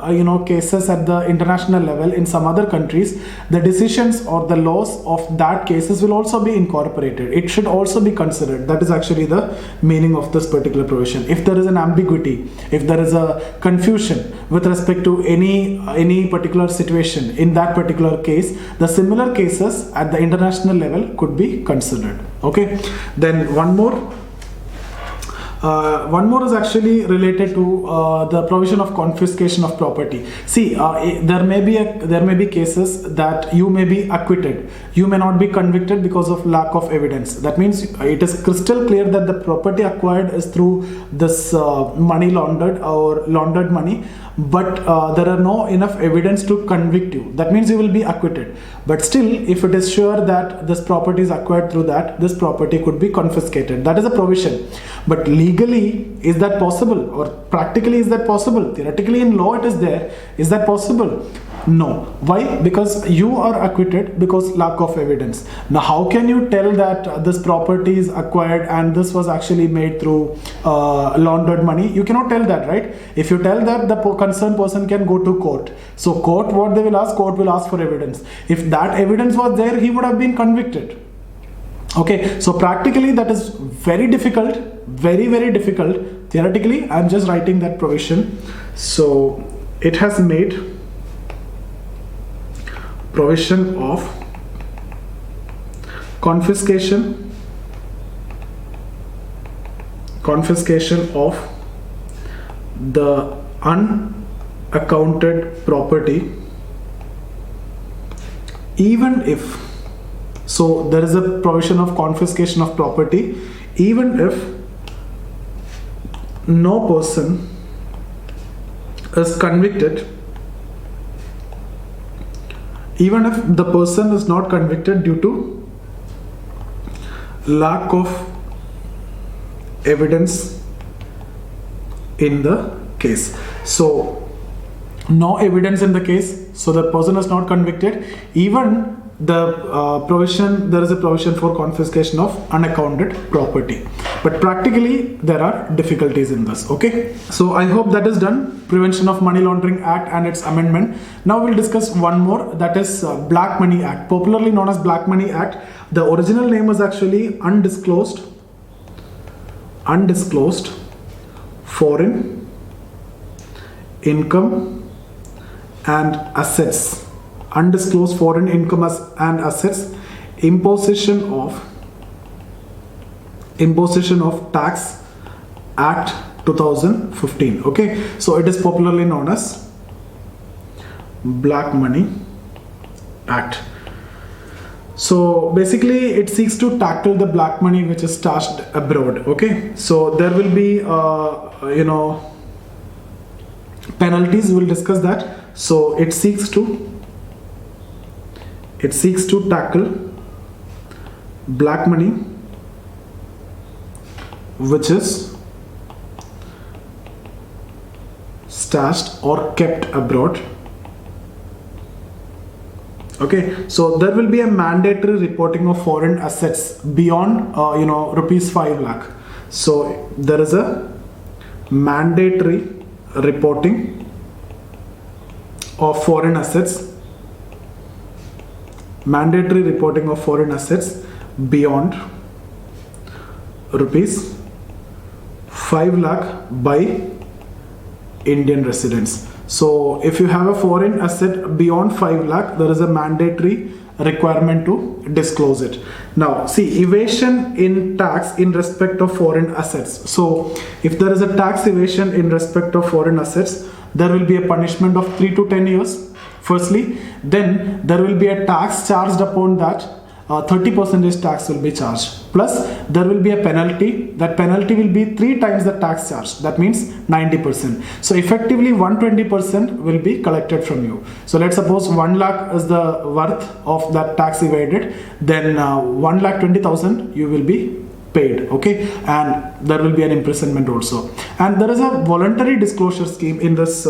cases at the international level in some other countries, the decisions or the laws of that cases will also be incorporated. It should also be considered. That is actually the meaning of this particular provision. If there is an ambiguity, if there is a confusion with respect to any particular situation in that particular case, the similar cases at the international level could be considered. Okay. Then one more. One more is actually related to the provision of confiscation of property. See, there may be cases that you may be acquitted, you may not be convicted because of lack of evidence. That means it is crystal clear that the property acquired is through this money laundered or laundered money, but there are no enough evidence to convict you. That means you will be acquitted. But still, if it is sure that this property is acquired through that, this property could be confiscated. That is a provision. But legally, is that possible? Or practically, is that possible? Theoretically, in law, it is there. Is that possible? No. Why? Because you are acquitted because lack of evidence. Now, how can you tell that this property is acquired and this was actually made through laundered money? You cannot tell that, right? If you tell that, the concerned person can go to court. So court, what they will ask? Court will ask for evidence. If that evidence was there, he would have been convicted. Okay, so practically that is very difficult, very, very difficult. Theoretically, I'm just writing that provision. So it has made provision of confiscation of the unaccounted property, even if, so there is a provision of confiscation of property even if no person is convicted, even if the person is not convicted due to lack of evidence in the case. So no evidence in the case, so the person is not convicted. Even the provision, there is a provision for confiscation of unaccounted property. But practically there are difficulties in this. Okay, so I hope that is done. Prevention of Money Laundering Act and its amendment. Now we'll discuss one more, that is Black Money Act, popularly known as Black Money Act. The original name was actually undisclosed foreign income and assets. Undisclosed foreign income and assets, imposition of tax Act 2015. Okay, so it is popularly known as Black Money Act. So basically it seeks to tackle the black money which is stashed abroad. Okay, so there will be penalties. We'll discuss that. So it seeks to tackle black money which is stashed or kept abroad. Okay, so there will be a mandatory reporting of foreign assets beyond rupees 5 lakh. So there is a mandatory reporting of foreign assets, beyond rupees 5 lakh by Indian residents. So if you have a foreign asset beyond 5 lakh, there is a mandatory requirement to disclose it. Now see, evasion in tax in respect of foreign assets. So if there is a tax evasion in respect of foreign assets, there will be a punishment of 3 to 10 years. Firstly, then there will be a tax charged upon that. 30% tax will be charged, plus there will be a penalty. That penalty will be 3 times the tax charge, that means 90%. So effectively 120% will be collected from you. So let's suppose 1 lakh is the worth of that tax evaded, then 1,20,000 you will be paid. Okay, and there will be an imprisonment also. And there is a voluntary disclosure scheme in this.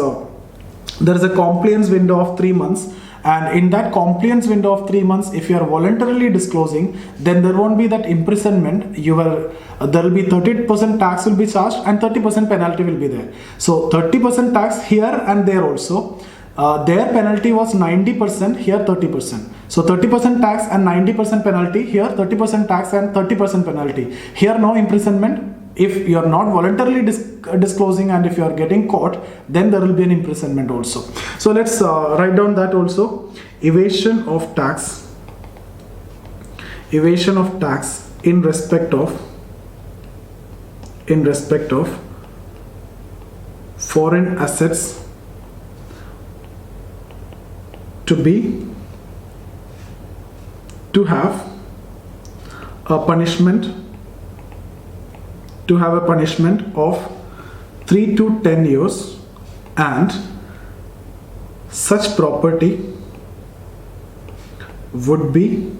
There is a compliance window of 3 months. And in that compliance window of 3 months, if you are voluntarily disclosing, then there won't be that imprisonment. There will be 30% tax will be charged and 30% penalty will be there. So 30% tax here and there also. Their penalty was 90%, here 30%. So 30% tax and 90% penalty, here 30% tax and 30% penalty. Here no imprisonment. If you are not voluntarily disclosing and if you are getting caught, then there will be an imprisonment also. So let's write down that also. Evasion of tax in respect of in respect of foreign assets to have a punishment of 3 to 10 years, and such property would be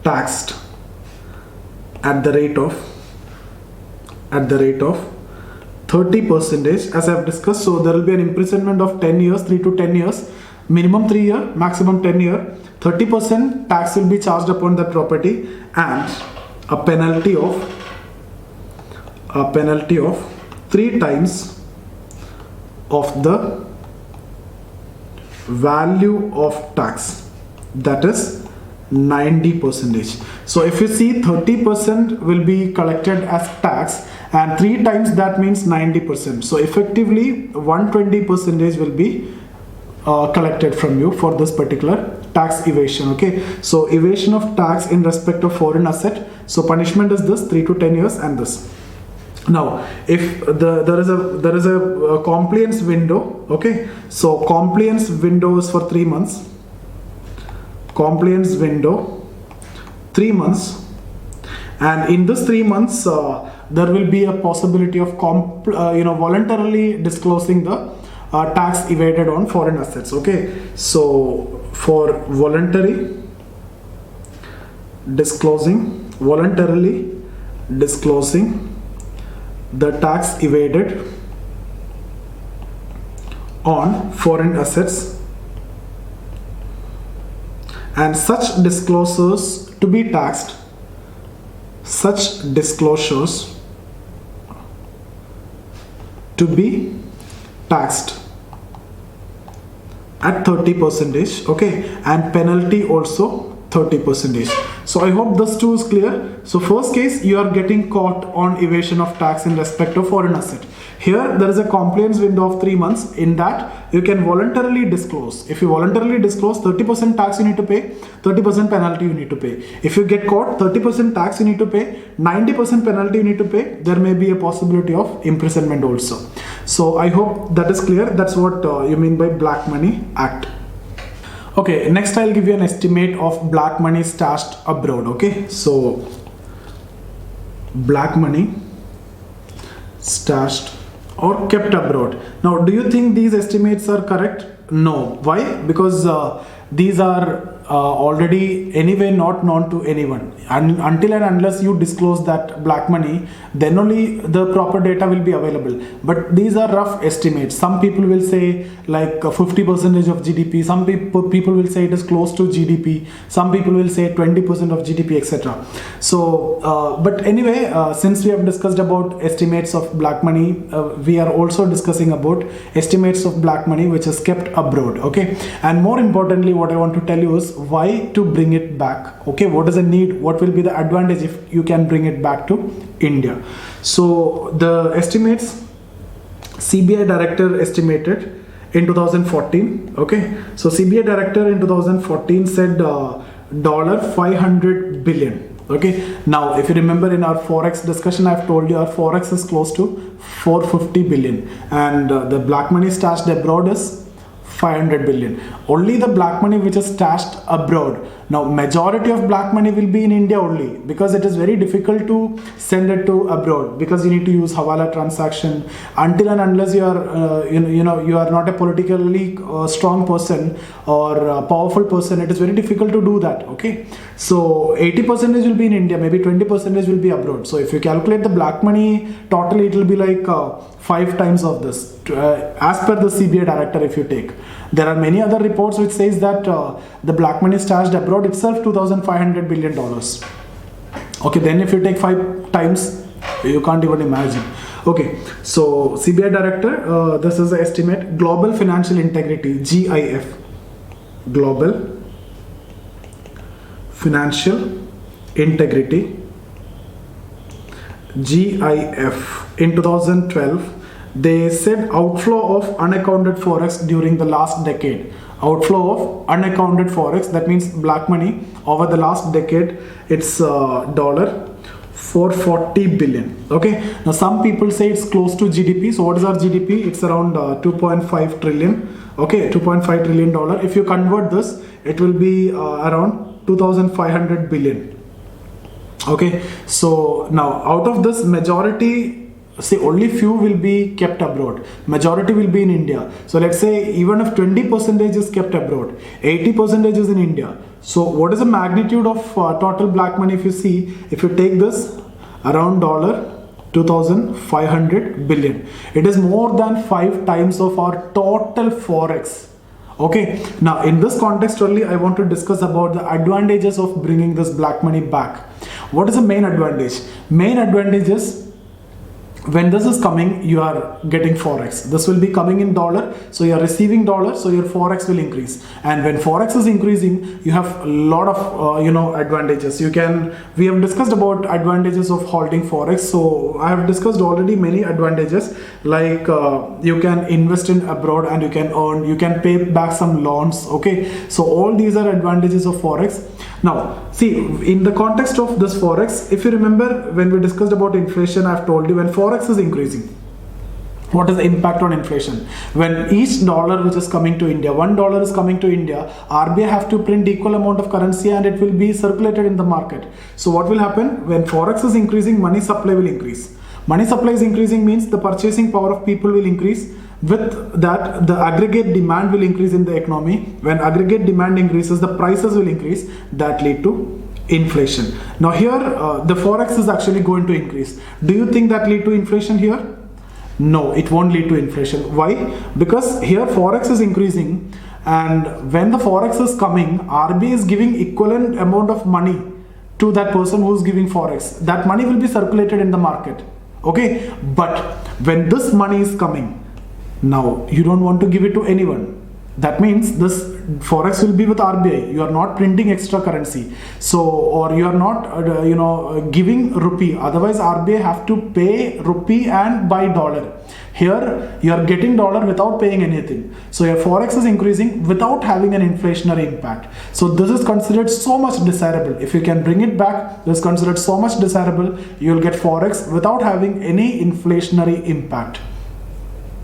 taxed at the rate of 30%, as I have discussed. So there will be an imprisonment of 10 years, 3 to 10 years, minimum 3 year, maximum 10 year. 30% tax will be charged upon that property, and a penalty of 3 times of the value of tax, that is 90%. So if you see, 30% will be collected as tax, and 3 times that means 90%. So effectively 120% will be collected from you for this particular tax evasion. Okay, so evasion of tax in respect of foreign asset. So punishment is this, 3 to 10 years, and this. Now, if there is a compliance window, okay, so compliance window is for 3 months. Compliance window 3 months, and in this 3 months there will be a possibility of voluntarily disclosing the tax evaded on foreign assets. Okay, so for voluntarily disclosing the tax evaded on foreign assets, and such disclosures to be taxed, at 30%, okay, and penalty also 30%. So I hope this too is clear. So first case, you are getting caught on evasion of tax in respect of foreign asset. Here there is a compliance window of 3 months. In that you can voluntarily disclose. If you voluntarily disclose, 30% tax you need to pay, 30% penalty you need to pay. If you get caught, 30% tax you need to pay, 90% penalty you need to pay. There may be a possibility of imprisonment also. So I hope that is clear. That's what you mean by Black Money Act. Okay, next I'll give you an estimate of black money stashed abroad. Okay, so black money stashed or kept abroad. Now, do you think these estimates are correct? No. Why? Because these are already anyway not known to anyone, and until and unless you disclose that black money, then only the proper data will be available. But these are rough estimates. Some people will say like 50% of GDP, some people will say it is close to GDP, some people will say 20% of GDP, etc. So but anyway, since we have discussed about estimates of black money, we are also discussing about estimates of black money which is kept abroad. Okay, and more importantly, what I want to tell you is why to bring it back. Okay, what is the need, what will be the advantage if you can bring it back to India. So the estimates, CBI director estimated in 2014. Okay, so CBI director in 2014 said $500 billion. Okay, now if you remember in our forex discussion, I've told you our forex is close to 450 billion, and the black money stashed abroad is 500 billion. Only the black money which is stashed abroad. Now majority of black money will be in India only, because it is very difficult to send it to abroad, because you need to use hawala transaction. Until and unless you are you are not a politically strong person or a powerful person, it is very difficult to do that. Okay, so 80% will be in India, maybe 20% will be abroad. So if you calculate the black money totally, it will be like 5 times of this, as per the CBI director. If you take, there are many other reports which says that the black money stashed abroad itself $2,500 billion. Okay, then if you take 5 times, you can't even imagine. Okay, so CBI director, this is the estimate. Global financial integrity, GIF, global financial integrity, GIF, in 2012, they said outflow of unaccounted forex during the last decade. Outflow of unaccounted forex, that means black money, over the last decade, it's 440 billion. Okay, now some people say it's close to GDP. So what is our GDP? It's around 2.5 trillion. Okay, 2.5 trillion dollar. If you convert this, it will be around 2500 billion. Okay, so now out of this, majority, say only few will be kept abroad, majority will be in India. So let's say even if 20% is kept abroad, 80% is in India. So what is the magnitude of total black money? If you see, if you take this, around $2,500 billion, it is more than 5 times of our total forex. Okay, now in this context only, I want to discuss about the advantages of bringing this black money back. What is the main advantage? Main advantage is, when this is coming, you are getting forex. This will be coming in dollar, so you are receiving dollar, so your forex will increase. And when forex is increasing, you have a lot of advantages. We have discussed about advantages of holding forex. So I have discussed already many advantages, like you can invest in abroad and you can pay back some loans. Okay, so all these are advantages of forex. Now see, in the context of this forex, if you remember when we discussed about inflation, I've told you when forex is increasing, what is the impact on inflation? When each dollar which is coming to India, $1 is coming to India, RBI have to print equal amount of currency and it will be circulated in the market. So what will happen? When forex is increasing, money supply will increase. Money supply is increasing means the purchasing power of people will increase. With that, the aggregate demand will increase in the economy. When aggregate demand increases, the prices will increase. That lead to inflation. Now here, the forex is actually going to increase. Do you think that lead to inflation here? No, it won't lead to inflation. Why? Because here forex is increasing, and when the forex is coming, RBI is giving equivalent amount of money to that person who is giving forex. That money will be circulated in the market. Okay, but when this money is coming, now you don't want to give it to anyone. That means this forex will be with RBI. You are not printing extra currency, so, or you are not giving rupee. Otherwise RBI have to pay rupee and buy dollar. Here you are getting dollar without paying anything. So your forex is increasing without having an inflationary impact. So this is considered so much desirable. If you can bring it back, this is considered so much desirable. You will get forex without having any inflationary impact.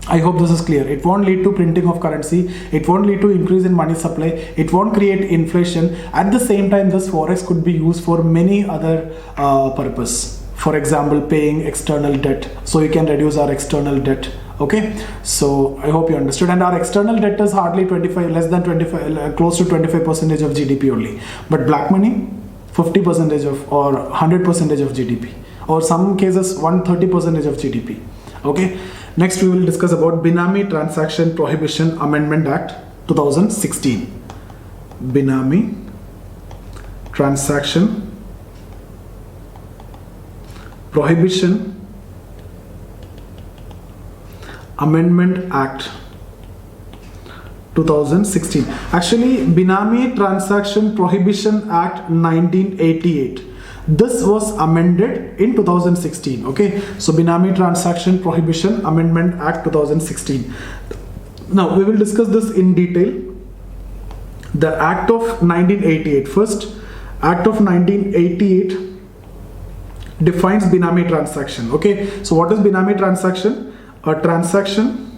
I hope this is clear. It won't lead to printing of currency. It won't lead to increase in money supply. It won't create inflation. At the same time, this forex could be used for many other purpose. For example, paying external debt. So you can reduce our external debt. Okay. So I hope you understood. And our external debt is hardly 25, less than 25, close to 25% of GDP only. But black money, 50% of or 100% of GDP, or some cases 130% of GDP. Okay. Next, we will discuss about Benami Transaction Prohibition Amendment Act 2016. Benami Transaction Prohibition Amendment Act 2016. Actually, Benami Transaction Prohibition Act 1988. This was amended in 2016. Okay, so Benami Transaction Prohibition Amendment Act 2016. Now we will discuss this in detail. The Act of 1988. First, Act of 1988 defines Benami transaction. Okay, so what is Benami transaction? A transaction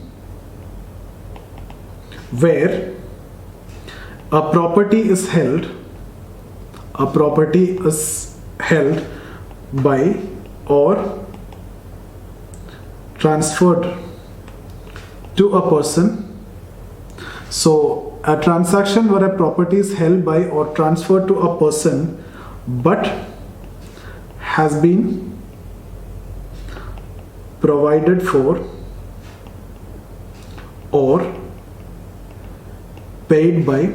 where a property is held by or transferred to a person. So a transaction where a property is held by or transferred to a person but has been provided for or paid by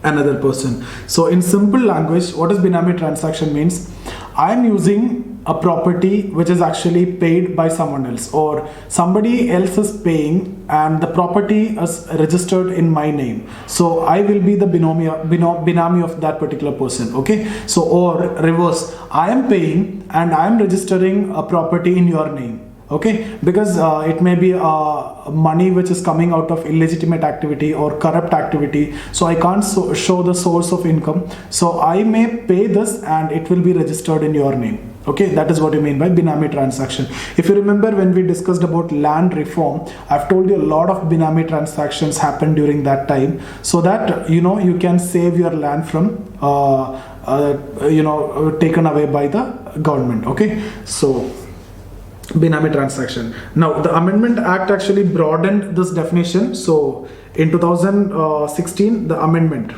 another person. So in simple language, what does Benami transaction means? I am using a property which is actually paid by someone else, or somebody else is paying and the property is registered in my name. So I will be the benami of that particular person. Okay, so or reverse, I am paying and I am registering a property in your name. Okay, because it may be money which is coming out of illegitimate activity or corrupt activity, so I can't show the source of income, so I may pay this and it will be registered in your name. Okay, that is what you mean by Benami transaction. If you remember, when we discussed about land reform, I've told you a lot of Benami transactions happened during that time, so that you can save your land from taken away by the government. Okay, so Benami transaction. Now the Amendment Act actually broadened this definition. So in 2016, the amendment.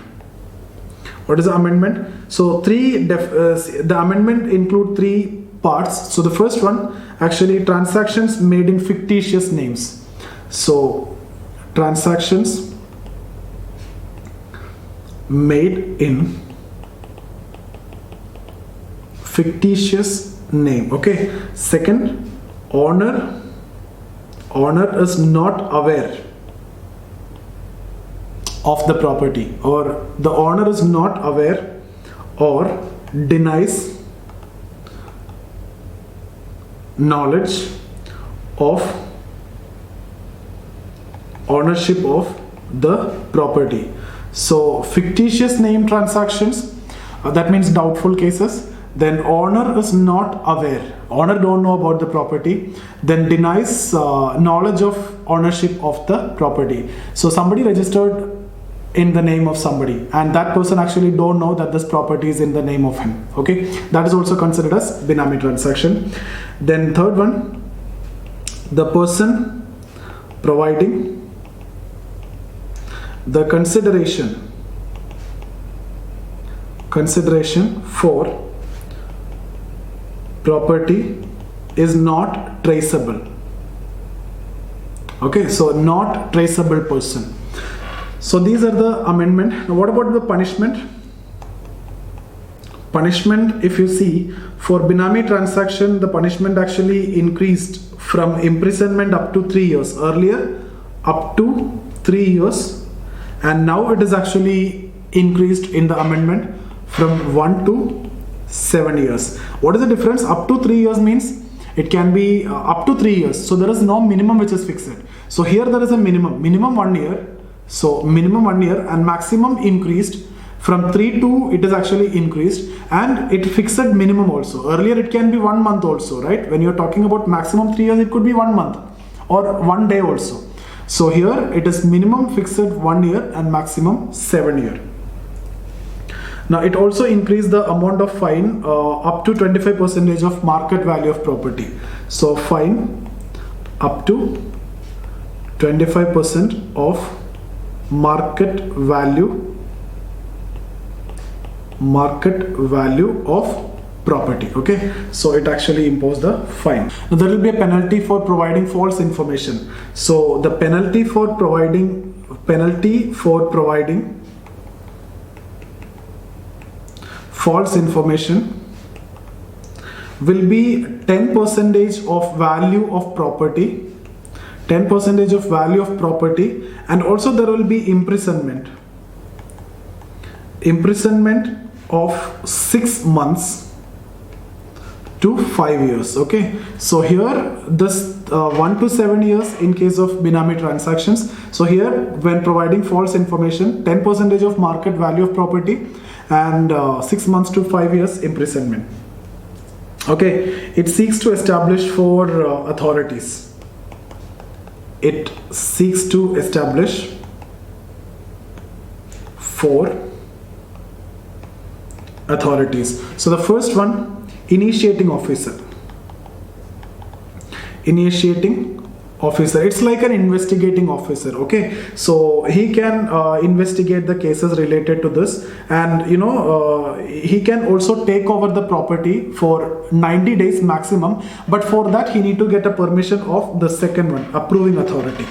What is the amendment? So the amendment include three parts. So the first one, actually, transactions made in fictitious names. So transactions made in fictitious name. Okay. Second, owner is not aware of the property, or the owner is not aware or denies knowledge of ownership of the property. So fictitious name transactions, that means doubtful cases. Then owner is not aware, owner don't know about the property, then denies knowledge of ownership of the property. So somebody registered in the name of somebody and that person actually don't know that this property is in the name of him. Okay, that is also considered as Benami transaction. Then third one, the person providing the consideration for property is not traceable. Okay, so not traceable person. So these are the amendment. Now what about the punishment? Punishment, if you see, for Benami transaction, the punishment actually increased from imprisonment up to 3 years. Earlier, up to 3 years, and now it is actually increased in the amendment from 1 to 7 years. What is the difference? Up to 3 years means it can be up to 3 years. So there is no minimum which is fixed. So here there is a minimum 1 year. So minimum 1 year, and maximum increased from 3 to, it is actually increased, and it fixed minimum also. Earlier it can be 1 month also, right? When you're talking about maximum 3 years, it could be 1 month or 1 day also. So here it is minimum fixed 1 year and maximum 7 years. Now it also increased the amount of fine up to 25% of market value of property. So fine up to 25% of market value of property. Okay, so it actually imposed the fine. Now there will be a penalty for providing false information. So the penalty for providing false information will be 10% of value of property, 10% of value of property, and also there will be imprisonment of 6 months to 5 years. Okay, so here this 1 to 7 years in case of Benami transactions. So here when providing false information, 10% of market value of property, and 6 months to 5 years imprisonment. Okay, it seeks to establish for authorities. It seeks to establish for authorities. So the first one, initiating officer. It's like an investigating officer. Okay, so he can investigate the cases related to this, and he can also take over the property for 90 days maximum, but for that he need to get a permission of the second one, approving authority.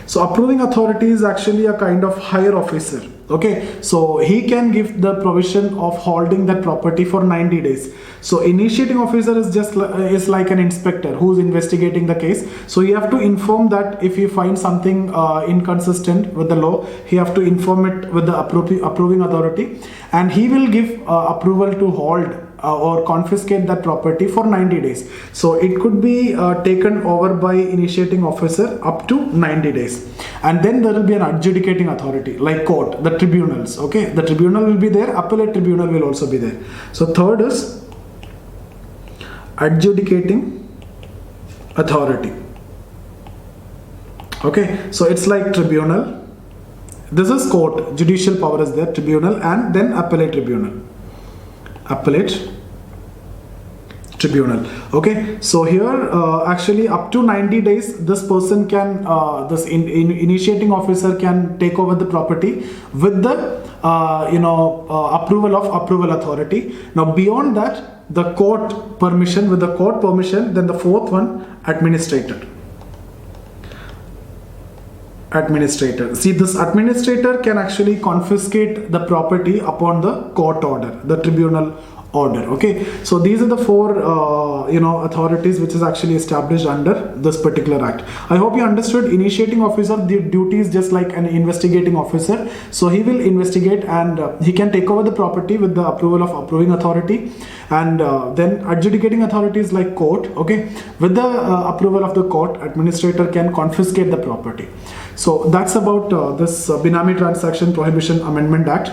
So approving authority is actually a kind of higher officer. Okay, so he can give the provision of holding that property for 90 days. So initiating officer is just is like an inspector who's investigating the case. So you have to inform that if you find something inconsistent with the law, he have to inform it with the approving authority, and he will give approval to hold or confiscate that property for 90 days. So it could be taken over by initiating officer up to 90 days. And then there will be an adjudicating authority like court, the tribunals. Okay, the tribunal will be there, appellate tribunal will also be there. So third is adjudicating authority. Okay, so it's like tribunal. This is court, judicial power is there, tribunal, and then appellate tribunal. Appellate tribunal. Okay, so here actually up to 90 days this person can, this initiating officer can take over the property with the approval of approval authority. Now beyond that, the court permission, with the court permission, then the fourth one, administrator. Administrator. See, this administrator can actually confiscate the property upon the court order, the tribunal order. Okay, so these are the four authorities which is actually established under this particular act. I hope you understood. Initiating officer, the duty is just like an investigating officer, so he will investigate and he can take over the property with the approval of approving authority, and then adjudicating authority is like court. Okay, with the approval of the court, administrator can confiscate the property. So that's about this Benami Transaction Prohibition Amendment Act.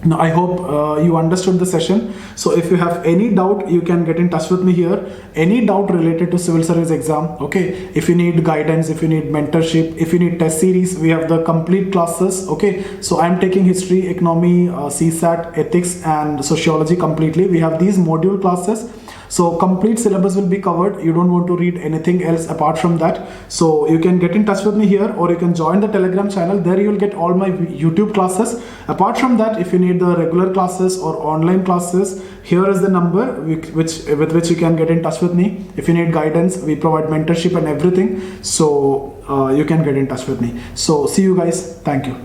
Now I hope you understood the session. So if you have any doubt, you can get in touch with me here. Any doubt related to civil service exam, okay, if you need guidance, if you need mentorship, if you need test series, we have the complete classes. Okay, so I'm taking history, economy, CSAT, ethics and sociology completely. We have these module classes. So complete syllabus will be covered. You don't want to read anything else apart from that. So you can get in touch with me here, or you can join the Telegram channel. There you will get all my YouTube classes. Apart from that, if you need the regular classes or online classes, here is the number with which you can get in touch with me. If you need guidance, we provide mentorship and everything. So you can get in touch with me. So see you guys. Thank you.